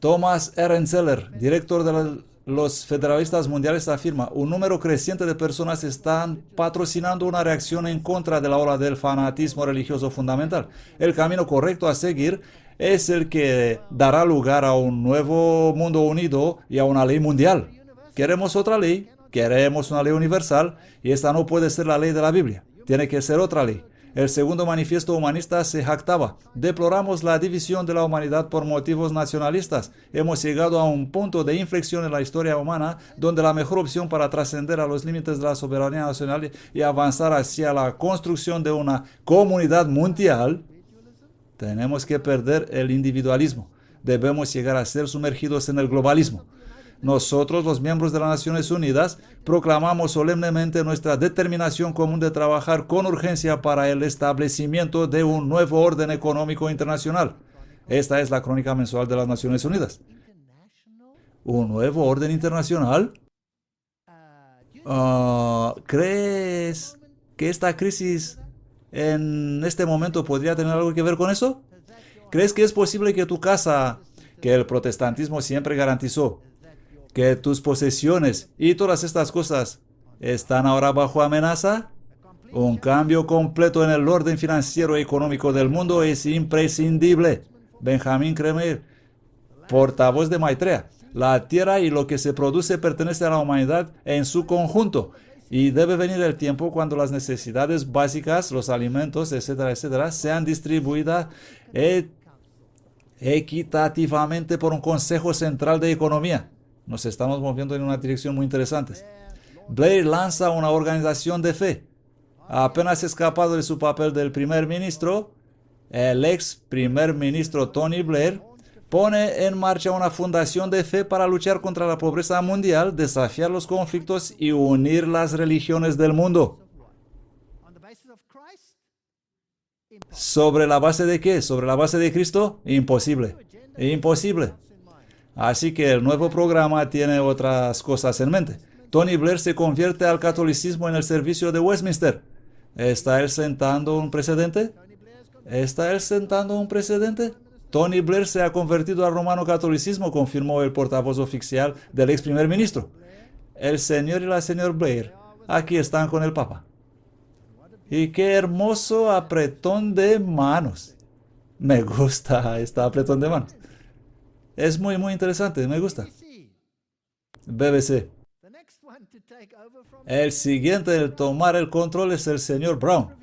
Thomas Ehrenzeller, director de los Federalistas Mundiales, afirma: un número creciente de personas están patrocinando una reacción en contra de la ola del fanatismo religioso fundamental. El camino correcto a seguir es el que dará lugar a un nuevo mundo unido y a una ley mundial. Queremos otra ley, queremos una ley universal, y esta no puede ser la ley de la Biblia. Tiene que ser otra ley. El segundo manifiesto humanista se jactaba: deploramos la división de la humanidad por motivos nacionalistas. Hemos llegado a un punto de inflexión en la historia humana donde la mejor opción para trascender a los límites de la soberanía nacional y avanzar hacia la construcción de una comunidad mundial, tenemos que perder el individualismo. Debemos llegar a ser sumergidos en el globalismo. Nosotros, los miembros de las Naciones Unidas, proclamamos solemnemente nuestra determinación común de trabajar con urgencia para el establecimiento de un nuevo orden económico internacional. Esta es la crónica mensual de las Naciones Unidas. ¿Un nuevo orden internacional? ¿Crees que esta crisis en este momento podría tener algo que ver con eso? ¿Crees que es posible que tu casa, que el protestantismo siempre garantizó, que tus posesiones y todas estas cosas están ahora bajo amenaza? Un cambio completo en el orden financiero y económico del mundo es imprescindible. Benjamin Kremer, portavoz de Maitreya: la tierra y lo que se produce pertenece a la humanidad en su conjunto, y debe venir el tiempo cuando las necesidades básicas, los alimentos, etcétera, etcétera, sean distribuidas equitativamente por un Consejo Central de Economía. Nos estamos moviendo en una dirección muy interesante. Blair lanza una organización de fe. Apenas escapado de su papel del primer ministro, el ex primer ministro Tony Blair pone en marcha una fundación de fe para luchar contra la pobreza mundial, desafiar los conflictos y unir las religiones del mundo. ¿Sobre la base de qué? ¿Sobre la base de Cristo? Imposible. Imposible. Así que el nuevo programa tiene otras cosas en mente. Tony Blair se convierte al catolicismo en el servicio de Westminster. ¿Está él sentando un precedente? ¿Está él sentando un precedente? Tony Blair se ha convertido al romano catolicismo, confirmó el portavoz oficial del ex primer ministro. El señor y la señora Blair aquí están con el Papa. Y qué hermoso apretón de manos. Me gusta este apretón de manos. Es muy, muy interesante, me gusta. BBC. El siguiente en tomar el control es el señor Brown.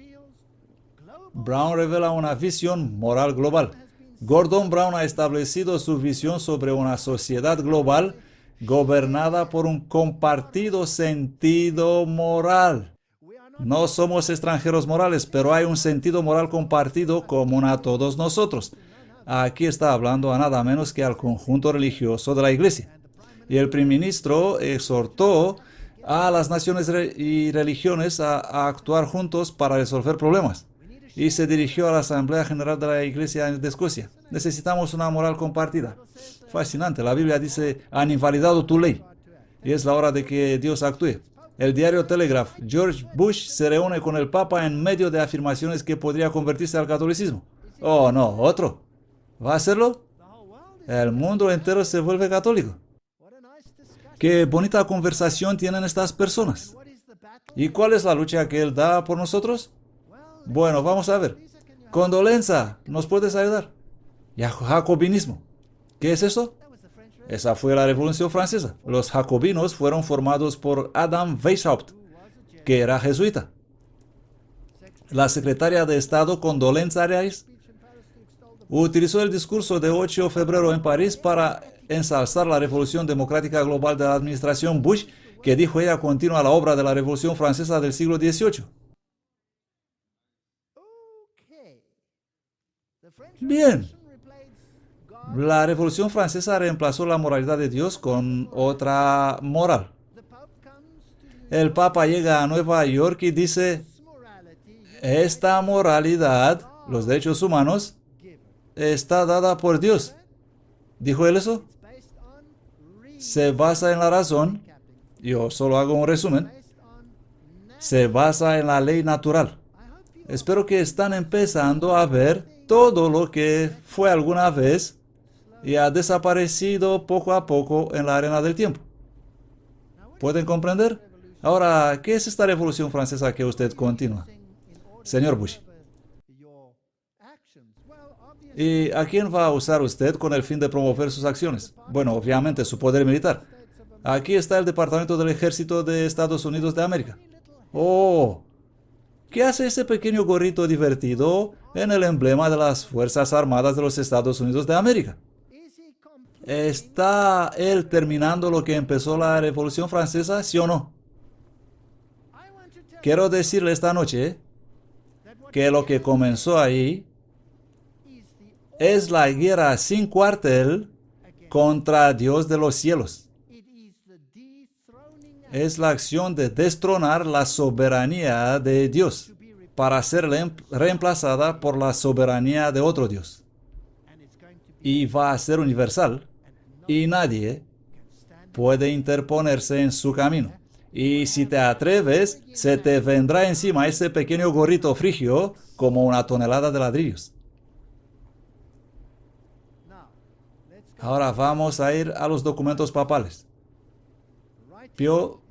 Brown revela una visión moral global. Gordon Brown ha establecido su visión sobre una sociedad global gobernada por un compartido sentido moral. No somos extranjeros morales, pero hay un sentido moral compartido común a todos nosotros. Aquí está hablando a nada menos que al conjunto religioso de la Iglesia. Y el primer ministro exhortó a las naciones y religiones a actuar juntos para resolver problemas. Y se dirigió a la Asamblea General de la Iglesia de Escocia. Necesitamos una moral compartida. Fascinante. La Biblia dice, han invalidado tu ley. Y es la hora de que Dios actúe. El diario Telegraph, George Bush se reúne con el Papa en medio de afirmaciones que podría convertirse al catolicismo. Oh, no, otro. ¿Va a hacerlo? El mundo entero se vuelve católico. Qué bonita conversación tienen estas personas. ¿Y cuál es la lucha que él da por nosotros? Bueno, vamos a ver. Condolenza, ¿nos puedes ayudar? Y jacobinismo. ¿Qué es eso? Esa fue la Revolución Francesa. Los jacobinos fueron formados por Adam Weishaupt, que era jesuita. La secretaria de Estado Condolenza Rice utilizó el discurso de 8 de febrero en París para ensalzar la Revolución Democrática Global de la administración Bush, que dijo ella continúa la obra de la Revolución Francesa del siglo XVIII. Bien. La Revolución Francesa reemplazó la moralidad de Dios con otra moral. El Papa llega a Nueva York y dice, esta moralidad, los derechos humanos, está dada por Dios. ¿Dijo él eso? Se basa en la razón. Yo solo hago un resumen. Se basa en la ley natural. Espero que están empezando a ver todo lo que fue alguna vez y ha desaparecido poco a poco en la arena del tiempo. ¿Pueden comprender? Ahora, ¿qué es esta Revolución Francesa que usted continúa? Señor Bush. ¿Y a quién va a usar usted con el fin de promover sus acciones? Bueno, obviamente su poder militar. Aquí está el Departamento del Ejército de Estados Unidos de América. Oh, ¿qué hace ese pequeño gorrito divertido en el emblema de las Fuerzas Armadas de los Estados Unidos de América? ¿Está él terminando lo que empezó la Revolución Francesa, sí o no? Quiero decirle esta noche que lo que comenzó ahí es la guerra sin cuartel contra Dios de los cielos. Es la acción de destronar la soberanía de Dios para ser reemplazada por la soberanía de otro Dios. Y va a ser universal y nadie puede interponerse en su camino. Y si te atreves, se te vendrá encima ese pequeño gorrito frigio como una tonelada de ladrillos. Ahora vamos a ir a los documentos papales. Pío,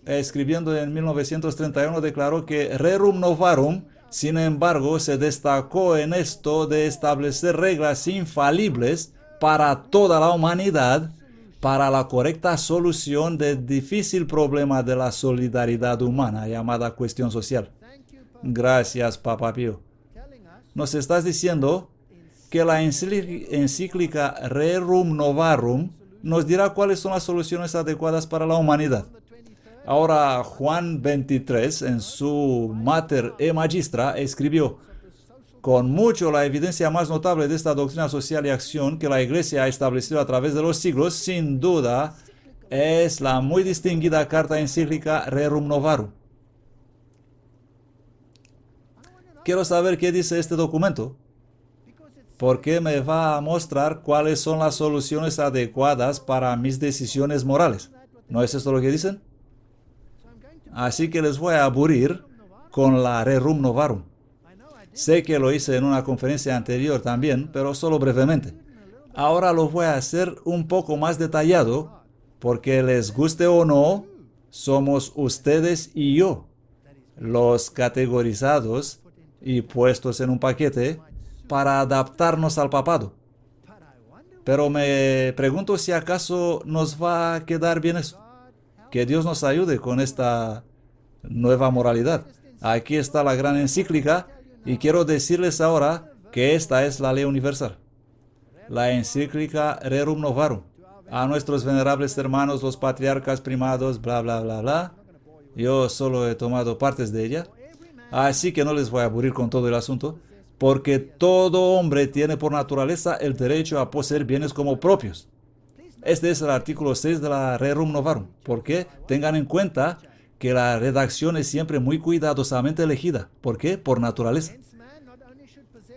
escribiendo en 1931, declaró que Rerum Novarum, sin embargo, se destacó en esto de establecer reglas infalibles para toda la humanidad, para la correcta solución del difícil problema de la solidaridad humana, llamada cuestión social. Gracias, Papa Pío. Nos estás diciendo que la encíclica Rerum Novarum nos dirá cuáles son las soluciones adecuadas para la humanidad. Ahora, Juan 23, en su Mater e Magistra, escribió, con mucho la evidencia más notable de esta doctrina social y acción que la Iglesia ha establecido a través de los siglos, sin duda, es la muy distinguida carta encíclica Rerum Novarum. Quiero saber qué dice este documento, porque me va a mostrar cuáles son las soluciones adecuadas para mis decisiones morales. ¿No es esto lo que dicen? Así que les voy a aburrir con la Rerum Novarum. Sé que lo hice en una conferencia anterior también, pero solo brevemente. Ahora lo voy a hacer un poco más detallado, porque les guste o no, somos ustedes y yo, los categorizados y puestos en un paquete para adaptarnos al papado. Pero me pregunto si acaso nos va a quedar bien eso. Que Dios nos ayude con esta nueva moralidad. Aquí está la gran encíclica y quiero decirles ahora que esta es la ley universal. La encíclica Rerum Novarum. A nuestros venerables hermanos, los patriarcas primados, bla, bla, bla, bla. Yo solo he tomado partes de ella. Así que no les voy a aburrir con todo el asunto. Porque todo hombre tiene por naturaleza el derecho a poseer bienes como propios. Este es el artículo 6 de la Rerum Novarum. ¿Por qué? Tengan en cuenta que la redacción es siempre muy cuidadosamente elegida. ¿Por qué? Por naturaleza.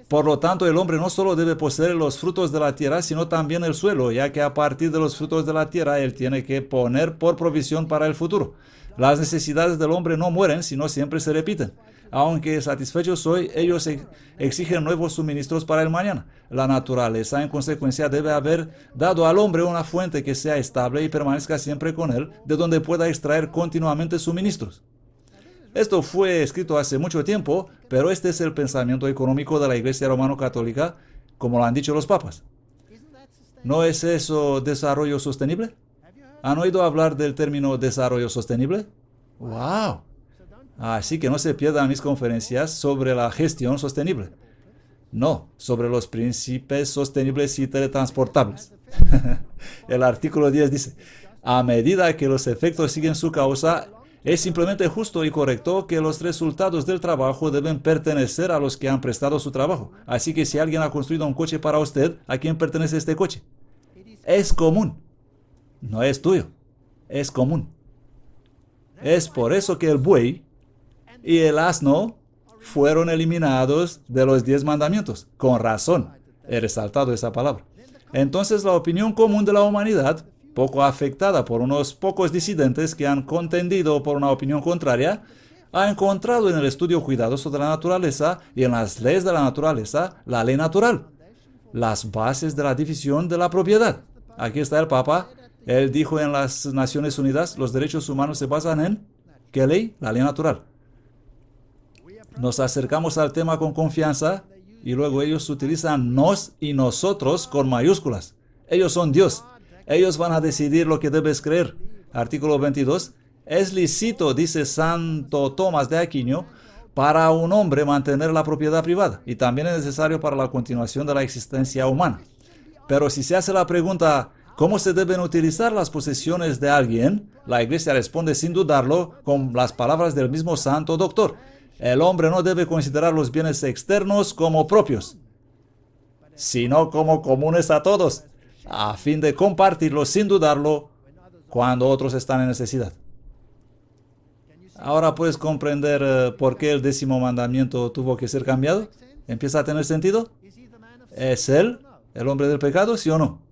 Por lo tanto, el hombre no solo debe poseer los frutos de la tierra, sino también el suelo, ya que a partir de los frutos de la tierra, él tiene que poner por provisión para el futuro. Las necesidades del hombre no mueren, sino siempre se repiten. Aunque satisfechos hoy, ellos exigen nuevos suministros para el mañana. La naturaleza, en consecuencia, debe haber dado al hombre una fuente que sea estable y permanezca siempre con él, de donde pueda extraer continuamente suministros. Esto fue escrito hace mucho tiempo, pero este es el pensamiento económico de la Iglesia Romano-Católica, como lo han dicho los papas. ¿No es eso desarrollo sostenible? ¿Han oído hablar del término desarrollo sostenible? ¡Wow! Así que no se pierdan mis conferencias sobre la gestión sostenible. No, sobre los príncipes sostenibles y teletransportables. El artículo 10 dice, a medida que los efectos siguen su causa, es simplemente justo y correcto que los resultados del trabajo deben pertenecer a los que han prestado su trabajo. Así que si alguien ha construido un coche para usted, ¿a quién pertenece este coche? Es común. No es tuyo. Es común. Es por eso que el buey y el asno fueron eliminados de los 10 mandamientos. Con razón, he resaltado esa palabra. Entonces la opinión común de la humanidad, poco afectada por unos pocos disidentes que han contendido por una opinión contraria, ha encontrado en el estudio cuidadoso de la naturaleza y en las leyes de la naturaleza la ley natural, las bases de la división de la propiedad. Aquí está el Papa. Él dijo en las Naciones Unidas, los derechos humanos se basan en, ¿qué ley? La ley natural. Nos acercamos al tema con confianza y luego ellos utilizan nos y nosotros con mayúsculas. Ellos son Dios. Ellos van a decidir lo que debes creer. Artículo 22. Es lícito, dice Santo Tomás de Aquino, para un hombre mantener la propiedad privada y también es necesario para la continuación de la existencia humana. Pero si se hace la pregunta, ¿cómo se deben utilizar las posesiones de alguien? La Iglesia responde sin dudarlo con las palabras del mismo Santo Doctor. El hombre no debe considerar los bienes externos como propios, sino como comunes a todos, a fin de compartirlos sin dudarlo cuando otros están en necesidad. Ahora puedes comprender por qué el 10º mandamiento tuvo que ser cambiado. ¿Empieza a tener sentido? ¿Es él el hombre del pecado, sí o no?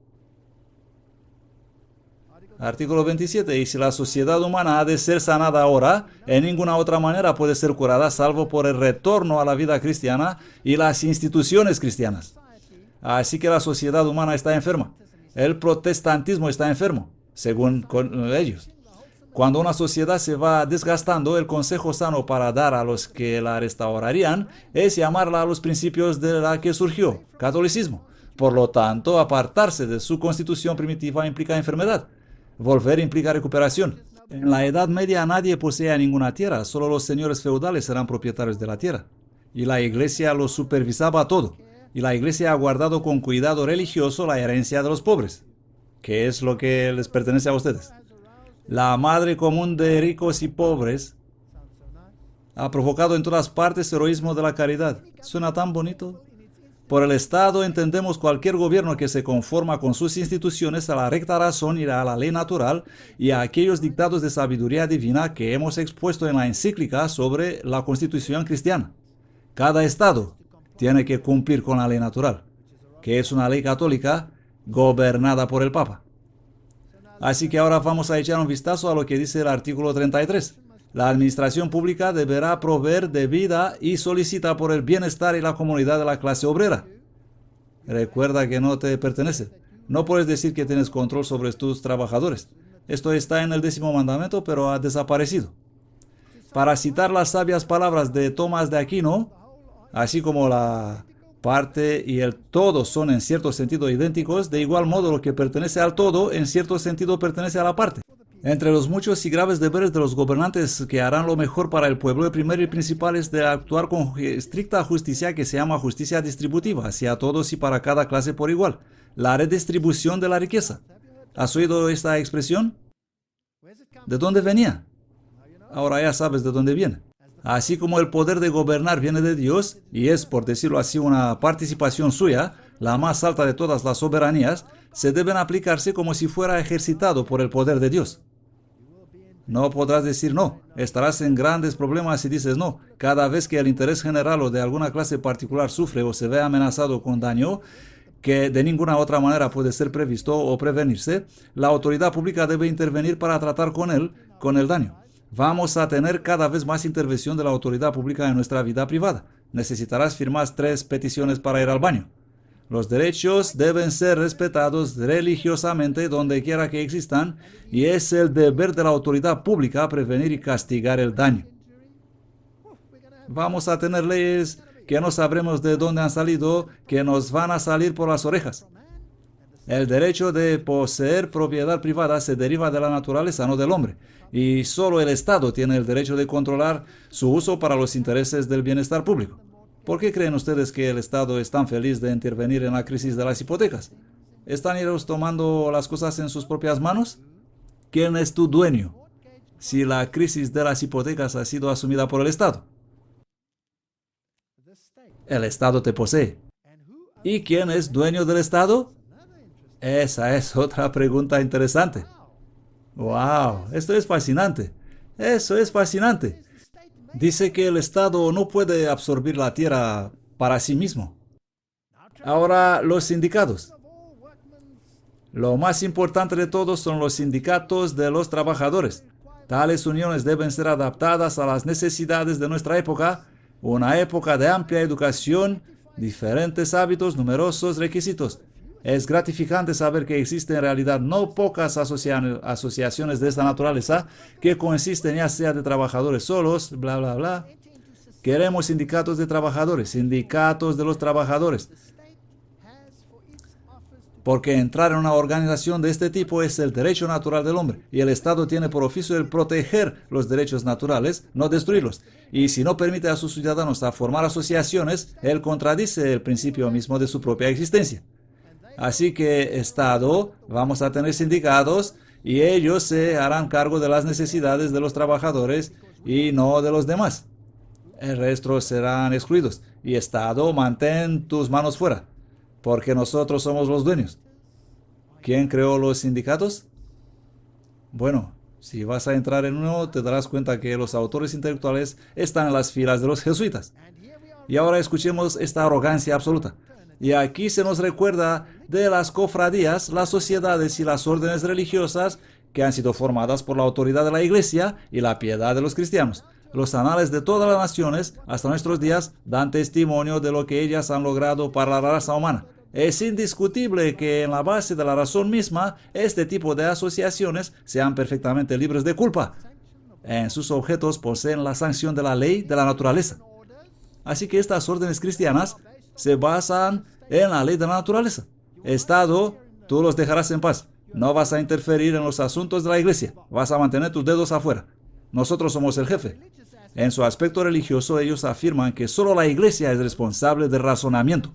Artículo 27. Y si la sociedad humana ha de ser sanada ahora, en ninguna otra manera puede ser curada salvo por el retorno a la vida cristiana y las instituciones cristianas. Así que la sociedad humana está enferma. El protestantismo está enfermo, según ellos. Cuando una sociedad se va desgastando, el consejo sano para dar a los que la restaurarían es llamarla a los principios de la que surgió, catolicismo. Por lo tanto, apartarse de su constitución primitiva implica enfermedad. Volver implica recuperación. En la Edad Media nadie poseía ninguna tierra, solo los señores feudales eran propietarios de la tierra. Y la Iglesia lo supervisaba todo. Y la Iglesia ha guardado con cuidado religioso la herencia de los pobres, que es lo que les pertenece a ustedes. La madre común de ricos y pobres ha provocado en todas partes heroísmo de la caridad. ¿Suena tan bonito? Por el Estado entendemos cualquier gobierno que se conforma con sus instituciones a la recta razón y a la ley natural y a aquellos dictados de sabiduría divina que hemos expuesto en la encíclica sobre la Constitución cristiana. Cada Estado tiene que cumplir con la ley natural, que es una ley católica gobernada por el Papa. Así que ahora vamos a echar un vistazo a lo que dice el artículo 33. La administración pública deberá proveer de vida y solicita por el bienestar y la comunidad de la clase obrera. Recuerda que no te pertenece. No puedes decir que tienes control sobre tus trabajadores. Esto está en el 10º mandamiento, pero ha desaparecido. Para citar las sabias palabras de Tomás de Aquino, así como la parte y el todo son en cierto sentido idénticos, de igual modo lo que pertenece al todo en cierto sentido pertenece a la parte. Entre los muchos y graves deberes de los gobernantes que harán lo mejor para el pueblo, el primero y principal es de actuar con estricta justicia que se llama justicia distributiva, hacia todos y para cada clase por igual. La redistribución de la riqueza. ¿Has oído esta expresión? ¿De dónde venía? Ahora ya sabes de dónde viene. Así como el poder de gobernar viene de Dios, y es, por decirlo así, una participación suya, la más alta de todas las soberanías, se deben aplicarse como si fuera ejercitado por el poder de Dios. No podrás decir no. Estarás en grandes problemas si dices no. Cada vez que el interés general o de alguna clase particular sufre o se ve amenazado con daño que de ninguna otra manera puede ser previsto o prevenirse, la autoridad pública debe intervenir para tratar con el daño. Vamos a tener cada vez más intervención de la autoridad pública en nuestra vida privada. Necesitarás firmar 3 peticiones para ir al baño. Los derechos deben ser respetados religiosamente donde quiera que existan, y es el deber de la autoridad pública prevenir y castigar el daño. Vamos a tener leyes que no sabremos de dónde han salido, que nos van a salir por las orejas. El derecho de poseer propiedad privada se deriva de la naturaleza, no del hombre, y solo el Estado tiene el derecho de controlar su uso para los intereses del bienestar público. ¿Por qué creen ustedes que el Estado es tan feliz de intervenir en la crisis de las hipotecas? ¿Están ellos tomando las cosas en sus propias manos? ¿Quién es tu dueño si la crisis de las hipotecas ha sido asumida por el Estado? El Estado te posee. ¿Y quién es dueño del Estado? Esa es otra pregunta interesante. ¡Wow! Esto es fascinante. Eso es fascinante. Dice que el Estado no puede absorber la tierra para sí mismo. Ahora, los sindicatos. Lo más importante de todos son los sindicatos de los trabajadores. Tales uniones deben ser adaptadas a las necesidades de nuestra época, una época de amplia educación, diferentes hábitos, numerosos requisitos. Es gratificante saber que existen en realidad no pocas asociaciones de esta naturaleza que consisten ya sea de trabajadores solos, bla, bla, bla. Queremos sindicatos de trabajadores, sindicatos de los trabajadores. Porque entrar en una organización de este tipo es el derecho natural del hombre, y el Estado tiene por oficio el proteger los derechos naturales, no destruirlos. Y si no permite a sus ciudadanos a formar asociaciones, él contradice el principio mismo de su propia existencia. Así que, Estado, vamos a tener sindicatos y ellos se harán cargo de las necesidades de los trabajadores y no de los demás. El resto serán excluidos. Y Estado, mantén tus manos fuera, porque nosotros somos los dueños. ¿Quién creó los sindicatos? Bueno, si vas a entrar en uno, te darás cuenta que los autores intelectuales están en las filas de los jesuitas. Y ahora escuchemos esta arrogancia absoluta. Y aquí se nos recuerda de las cofradías, las sociedades y las órdenes religiosas que han sido formadas por la autoridad de la Iglesia y la piedad de los cristianos. Los anales de todas las naciones, hasta nuestros días, dan testimonio de lo que ellas han logrado para la raza humana. Es indiscutible que en la base de la razón misma, este tipo de asociaciones sean perfectamente libres de culpa. En sus objetos poseen la sanción de la ley de la naturaleza. Así que estas órdenes cristianas se basan en la ley de la naturaleza. Estado, tú los dejarás en paz. No vas a interferir en los asuntos de la iglesia. Vas a mantener tus dedos afuera. Nosotros somos el jefe. En su aspecto religioso, ellos afirman que solo la iglesia es responsable del razonamiento.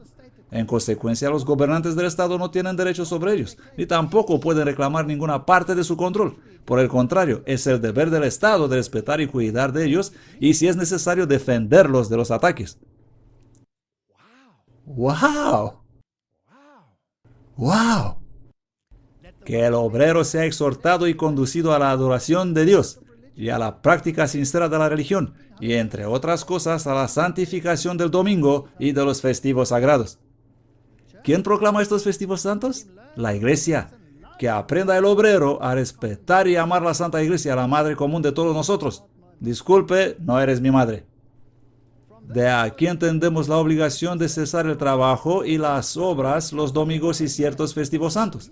En consecuencia, los gobernantes del Estado no tienen derecho sobre ellos, ni tampoco pueden reclamar ninguna parte de su control. Por el contrario, es el deber del Estado de respetar y cuidar de ellos, y si es necesario, defenderlos de los ataques. ¡Wow! ¡Wow! Que el obrero sea exhortado y conducido a la adoración de Dios y a la práctica sincera de la religión, y entre otras cosas a la santificación del domingo y de los festivos sagrados. ¿Quién proclama estos festivos santos? La Iglesia. Que aprenda el obrero a respetar y amar la Santa Iglesia, la madre común de todos nosotros. Disculpe, no eres mi madre. De aquí entendemos la obligación de cesar el trabajo y las obras los domingos y ciertos festivos santos.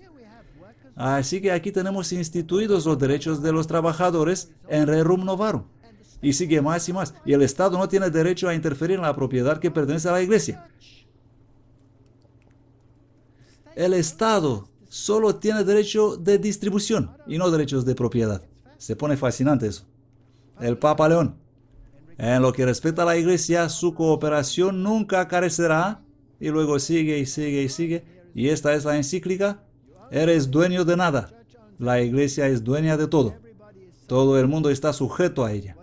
Así que aquí tenemos instituidos los derechos de los trabajadores en rerum novarum. Y sigue más y más. Y el Estado no tiene derecho a interferir en la propiedad que pertenece a la Iglesia. El Estado solo tiene derecho de distribución y no derechos de propiedad. Se pone fascinante eso. El Papa León. En lo que respecta a la Iglesia, su cooperación nunca carecerá. Y luego sigue y sigue y sigue. Y esta es la encíclica. Eres dueño de nada. La Iglesia es dueña de todo. Todo el mundo está sujeto a ella.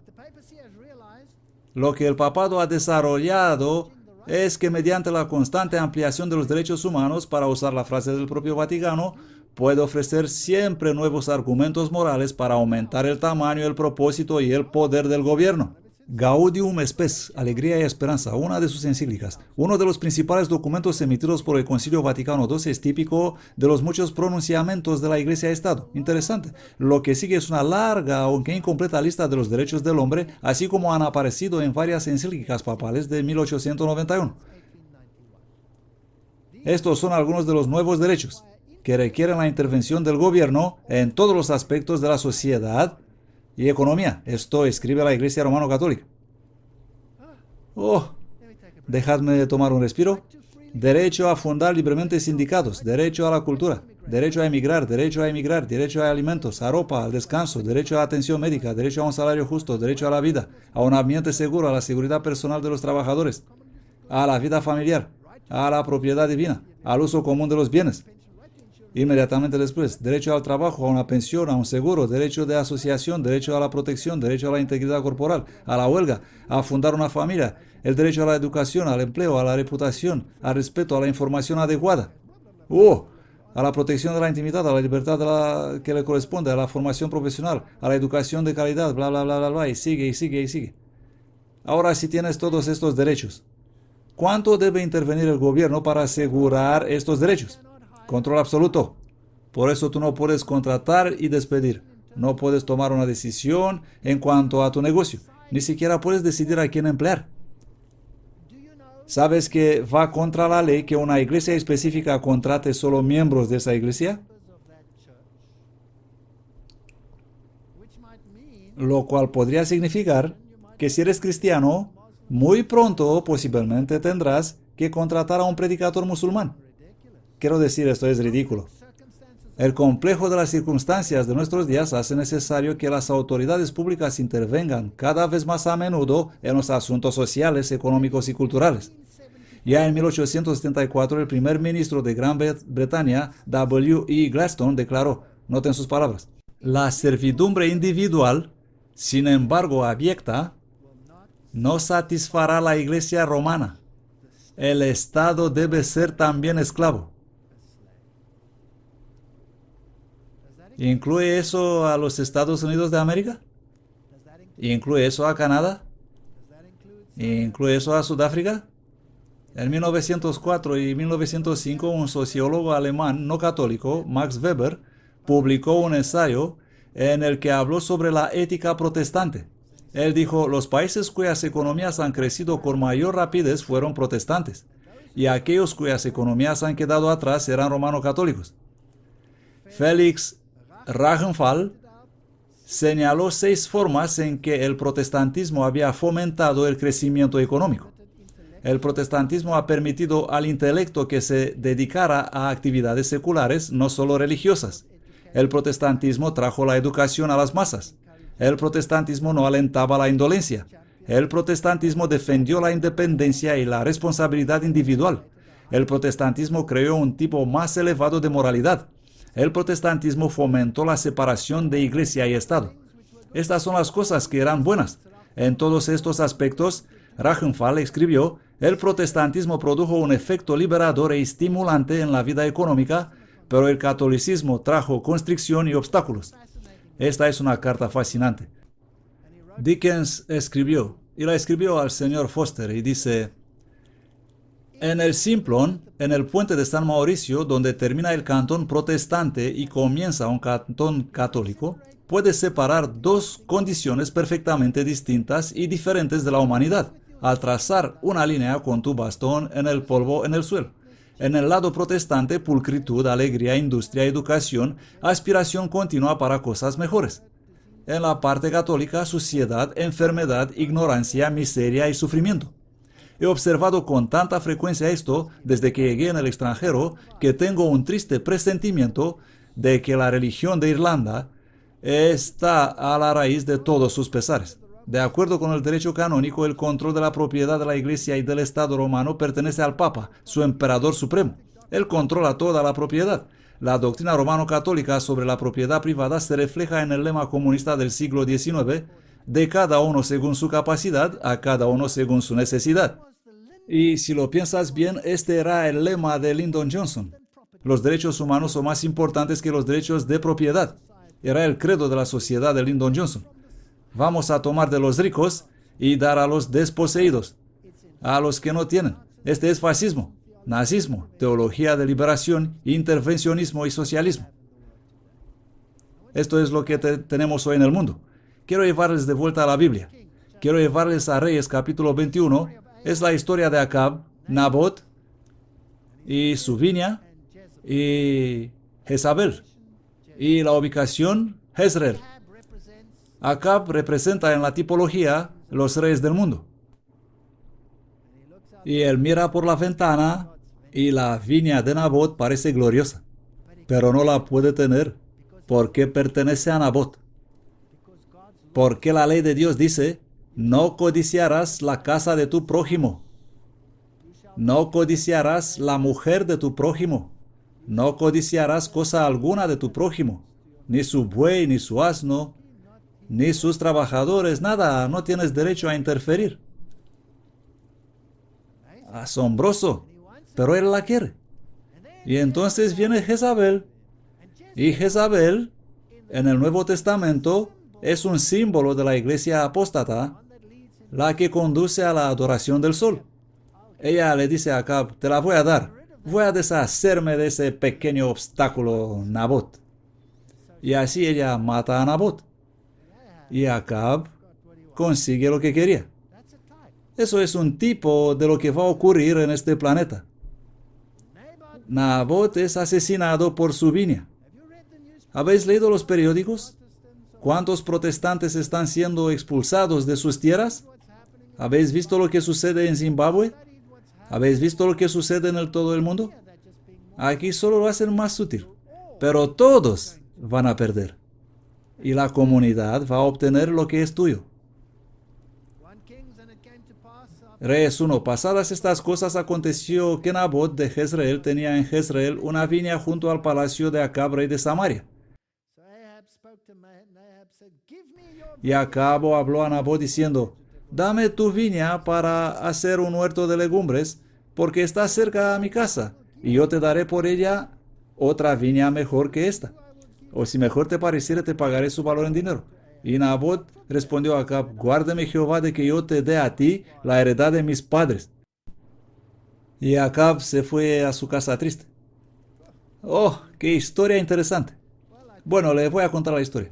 Lo que el papado ha desarrollado es que mediante la constante ampliación de los derechos humanos, para usar la frase del propio Vaticano, puede ofrecer siempre nuevos argumentos morales para aumentar el tamaño, el propósito y el poder del gobierno. Gaudium Spes, Alegría y Esperanza, una de sus encíclicas. Uno de los principales documentos emitidos por el Concilio Vaticano II es típico de los muchos pronunciamientos de la Iglesia-Estado. Interesante. Lo que sigue es una larga, aunque incompleta lista de los derechos del hombre, así como han aparecido en varias encíclicas papales de 1891. Estos son algunos de los nuevos derechos que requieren la intervención del gobierno en todos los aspectos de la sociedad y economía. Esto escribe la Iglesia Romano-Católica. Dejadme tomar un respiro. Derecho a fundar libremente sindicatos, derecho a la cultura, derecho a emigrar, derecho a alimentos, a ropa, al descanso, derecho a atención médica, derecho a un salario justo, derecho a la vida, a un ambiente seguro, a la seguridad personal de los trabajadores, a la vida familiar, a la propiedad divina, al uso común de los bienes. Inmediatamente después, derecho al trabajo, a una pensión, a un seguro, derecho de asociación, derecho a la protección, derecho a la integridad corporal, a la huelga, a fundar una familia, el derecho a la educación, al empleo, a la reputación, al respeto, a la información adecuada, a la protección de la intimidad, a la libertad que le corresponde, a la formación profesional, a la educación de calidad, bla, bla, bla, bla, bla, y sigue. Ahora, si tienes todos estos derechos, ¿cuánto debe intervenir el gobierno para asegurar estos derechos? Control absoluto. Por eso tú no puedes contratar y despedir. No puedes tomar una decisión en cuanto a tu negocio. Ni siquiera puedes decidir a quién emplear. ¿Sabes que va contra la ley que una iglesia específica contrate solo miembros de esa iglesia? Lo cual podría significar que si eres cristiano, muy pronto posiblemente tendrás que contratar a un predicador musulmán. Quiero decir, esto es ridículo. El complejo de las circunstancias de nuestros días hace necesario que las autoridades públicas intervengan cada vez más a menudo en los asuntos sociales, económicos y culturales. Ya en 1874, el primer ministro de Gran Bretaña, W.E. Gladstone, declaró, noten sus palabras, la servidumbre individual, sin embargo abyecta, no satisfará la Iglesia romana. El Estado debe ser también esclavo. ¿Incluye eso a los Estados Unidos de América? ¿Incluye eso a Canadá? ¿Incluye eso a Sudáfrica? En 1904 y 1905, un sociólogo alemán no católico, Max Weber, publicó un ensayo en el que habló sobre la ética protestante. Él dijo, los países cuyas economías han crecido con mayor rapidez fueron protestantes, y aquellos cuyas economías han quedado atrás eran romano-católicos. Félix Rachenfall señaló 6 formas en que el protestantismo había fomentado el crecimiento económico. El protestantismo ha permitido al intelecto que se dedicara a actividades seculares, no solo religiosas. El protestantismo trajo la educación a las masas. El protestantismo no alentaba la indolencia. El protestantismo defendió la independencia y la responsabilidad individual. El protestantismo creó un tipo más elevado de moralidad. El protestantismo fomentó la separación de iglesia y Estado. Estas son las cosas que eran buenas. En todos estos aspectos, Rachenfall escribió, el protestantismo produjo un efecto liberador e estimulante en la vida económica, pero el catolicismo trajo constricción y obstáculos. Esta es una carta fascinante. Dickens escribió, y la escribió al señor Foster, y dice, en el Simplon, en el puente de San Mauricio, donde termina el cantón protestante y comienza un cantón católico, puedes separar 2 condiciones perfectamente distintas y diferentes de la humanidad, al trazar una línea con tu bastón en el polvo en el suelo. En el lado protestante, pulcritud, alegría, industria, educación, aspiración continua para cosas mejores. En la parte católica, suciedad, enfermedad, ignorancia, miseria y sufrimiento. He observado con tanta frecuencia esto desde que llegué en el extranjero que tengo un triste presentimiento de que la religión de Irlanda está a la raíz de todos sus pesares. De acuerdo con el derecho canónico, el control de la propiedad de la Iglesia y del Estado romano pertenece al Papa, su emperador supremo. Él controla toda la propiedad. La doctrina romano-católica sobre la propiedad privada se refleja en el lema comunista del siglo XIX, de cada uno según su capacidad, a cada uno según su necesidad. Y si lo piensas bien, este era el lema de Lyndon Johnson. Los derechos humanos son más importantes que los derechos de propiedad. Era el credo de la sociedad de Lyndon Johnson. Vamos a tomar de los ricos y dar a los desposeídos, a los que no tienen. Este es fascismo, nazismo, teología de liberación, intervencionismo y socialismo. Esto es lo que tenemos hoy en el mundo. Quiero llevarles de vuelta a la Biblia. Quiero llevarles a Reyes capítulo 21. Es la historia de Acab, Nabot y su viña y Jezabel. Y la ubicación, Jezreel. Acab representa en la tipología los reyes del mundo. Y él mira por la ventana y la viña de Nabot parece gloriosa, pero no la puede tener porque pertenece a Nabot. Porque la ley de Dios dice, no codiciarás la casa de tu prójimo. No codiciarás la mujer de tu prójimo. No codiciarás cosa alguna de tu prójimo, ni su buey, ni su asno, ni sus trabajadores, nada, no tienes derecho a interferir. Asombroso, pero él la quiere. Y entonces viene Jezabel. Y Jezabel, en el Nuevo Testamento, es un símbolo de la iglesia apóstata, la que conduce a la adoración del sol. Ella le dice a Acab, te la voy a dar. Voy a deshacerme de ese pequeño obstáculo, Nabot. Y así ella mata a Nabot. Y Acab consigue lo que quería. Eso es un tipo de lo que va a ocurrir en este planeta. Nabot es asesinado por su viña. ¿Habéis leído los periódicos? ¿Cuántos protestantes están siendo expulsados de sus tierras? ¿Habéis visto lo que sucede en Zimbabue? ¿Habéis visto lo que sucede en todo el mundo? Aquí solo lo hacen más sutil. Pero todos van a perder. Y la comunidad va a obtener lo que es tuyo. Reyes 1. Pasadas estas cosas aconteció que Nabot de Jezreel tenía en Jezreel una viña junto al palacio de Acab, rey de Samaria. Y Acab habló a Nabot diciendo, dame tu viña para hacer un huerto de legumbres, porque está cerca a mi casa, y yo te daré por ella otra viña mejor que esta. O si mejor te pareciere, te pagaré su valor en dinero. Y Nabot respondió a Acab, guárdeme Jehová de que yo te dé a ti la heredad de mis padres. Y Acab se fue a su casa triste. Oh, qué historia interesante. Bueno, le voy a contar la historia.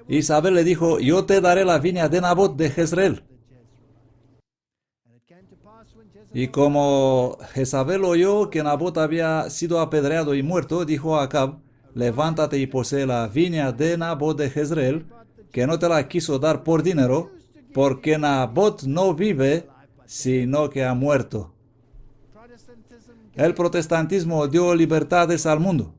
Isabel le dijo, yo te daré la viña de Nabot de Jezreel. Y como Jezabel oyó que Nabot había sido apedreado y muerto, dijo a Acab, levántate y posee la viña de Nabot de Jezreel, que no te la quiso dar por dinero, porque Nabot no vive, sino que ha muerto. El protestantismo dio libertades al mundo.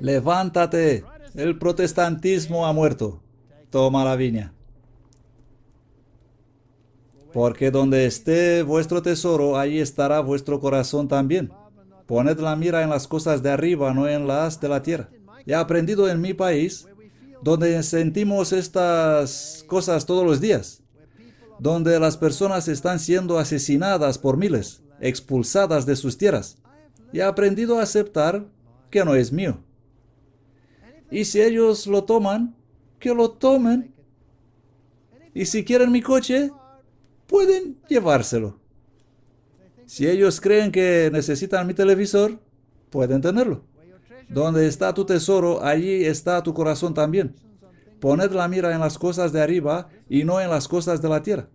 Levántate, el protestantismo ha muerto. Toma la viña. Porque donde esté vuestro tesoro, allí estará vuestro corazón también. Poned la mira en las cosas de arriba, no en las de la tierra. He aprendido en mi país, donde sentimos estas cosas todos los días, donde las personas están siendo asesinadas por miles, expulsadas de sus tierras. He aprendido a aceptar que no es mío. Y si ellos lo toman, que lo tomen. Y si quieren mi coche, pueden llevárselo. Si ellos creen que necesitan mi televisor, pueden tenerlo. Donde está tu tesoro, allí está tu corazón también. Poned la mira en las cosas de arriba y no en las cosas de la tierra.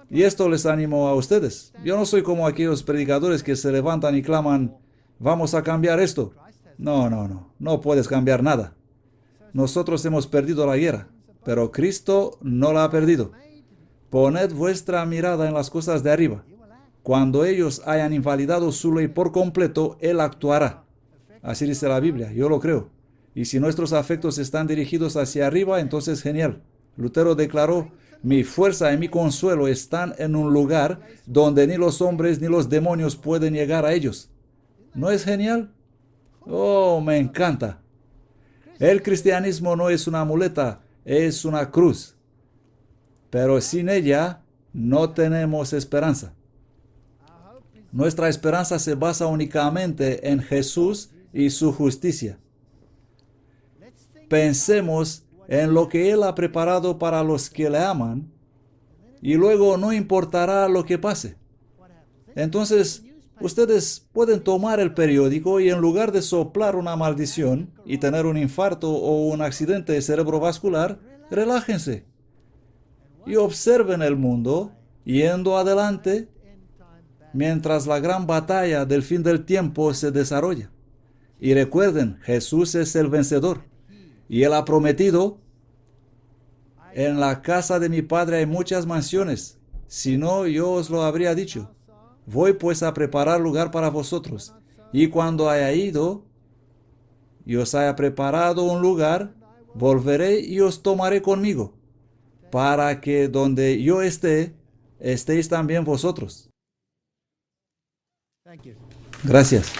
Y esto les animo a ustedes. Yo no soy como aquellos predicadores que se levantan y claman, vamos a cambiar esto. No puedes cambiar nada. Nosotros hemos perdido la guerra, pero Cristo no la ha perdido. Poned vuestra mirada en las cosas de arriba. Cuando ellos hayan invalidado su ley por completo, Él actuará. Así dice la Biblia, yo lo creo. Y si nuestros afectos están dirigidos hacia arriba, entonces genial. Lutero declaró, mi fuerza y mi consuelo están en un lugar donde ni los hombres ni los demonios pueden llegar a ellos. ¿No es genial? Oh, me encanta. El cristianismo no es una muleta, es una cruz. Pero sin ella no tenemos esperanza. Nuestra esperanza se basa únicamente en Jesús y su justicia. Pensemos en lo que Él ha preparado para los que le aman y luego no importará lo que pase. Entonces, ustedes pueden tomar el periódico y en lugar de soplar una maldición y tener un infarto o un accidente cerebrovascular, relájense y observen el mundo yendo adelante mientras la gran batalla del fin del tiempo se desarrolla. Y recuerden, Jesús es el vencedor. Y Él ha prometido, en la casa de mi Padre hay muchas mansiones. Si no, yo os lo habría dicho. Voy pues a preparar lugar para vosotros. Y cuando haya ido y os haya preparado un lugar, volveré y os tomaré conmigo, para que donde yo esté, estéis también vosotros. Gracias.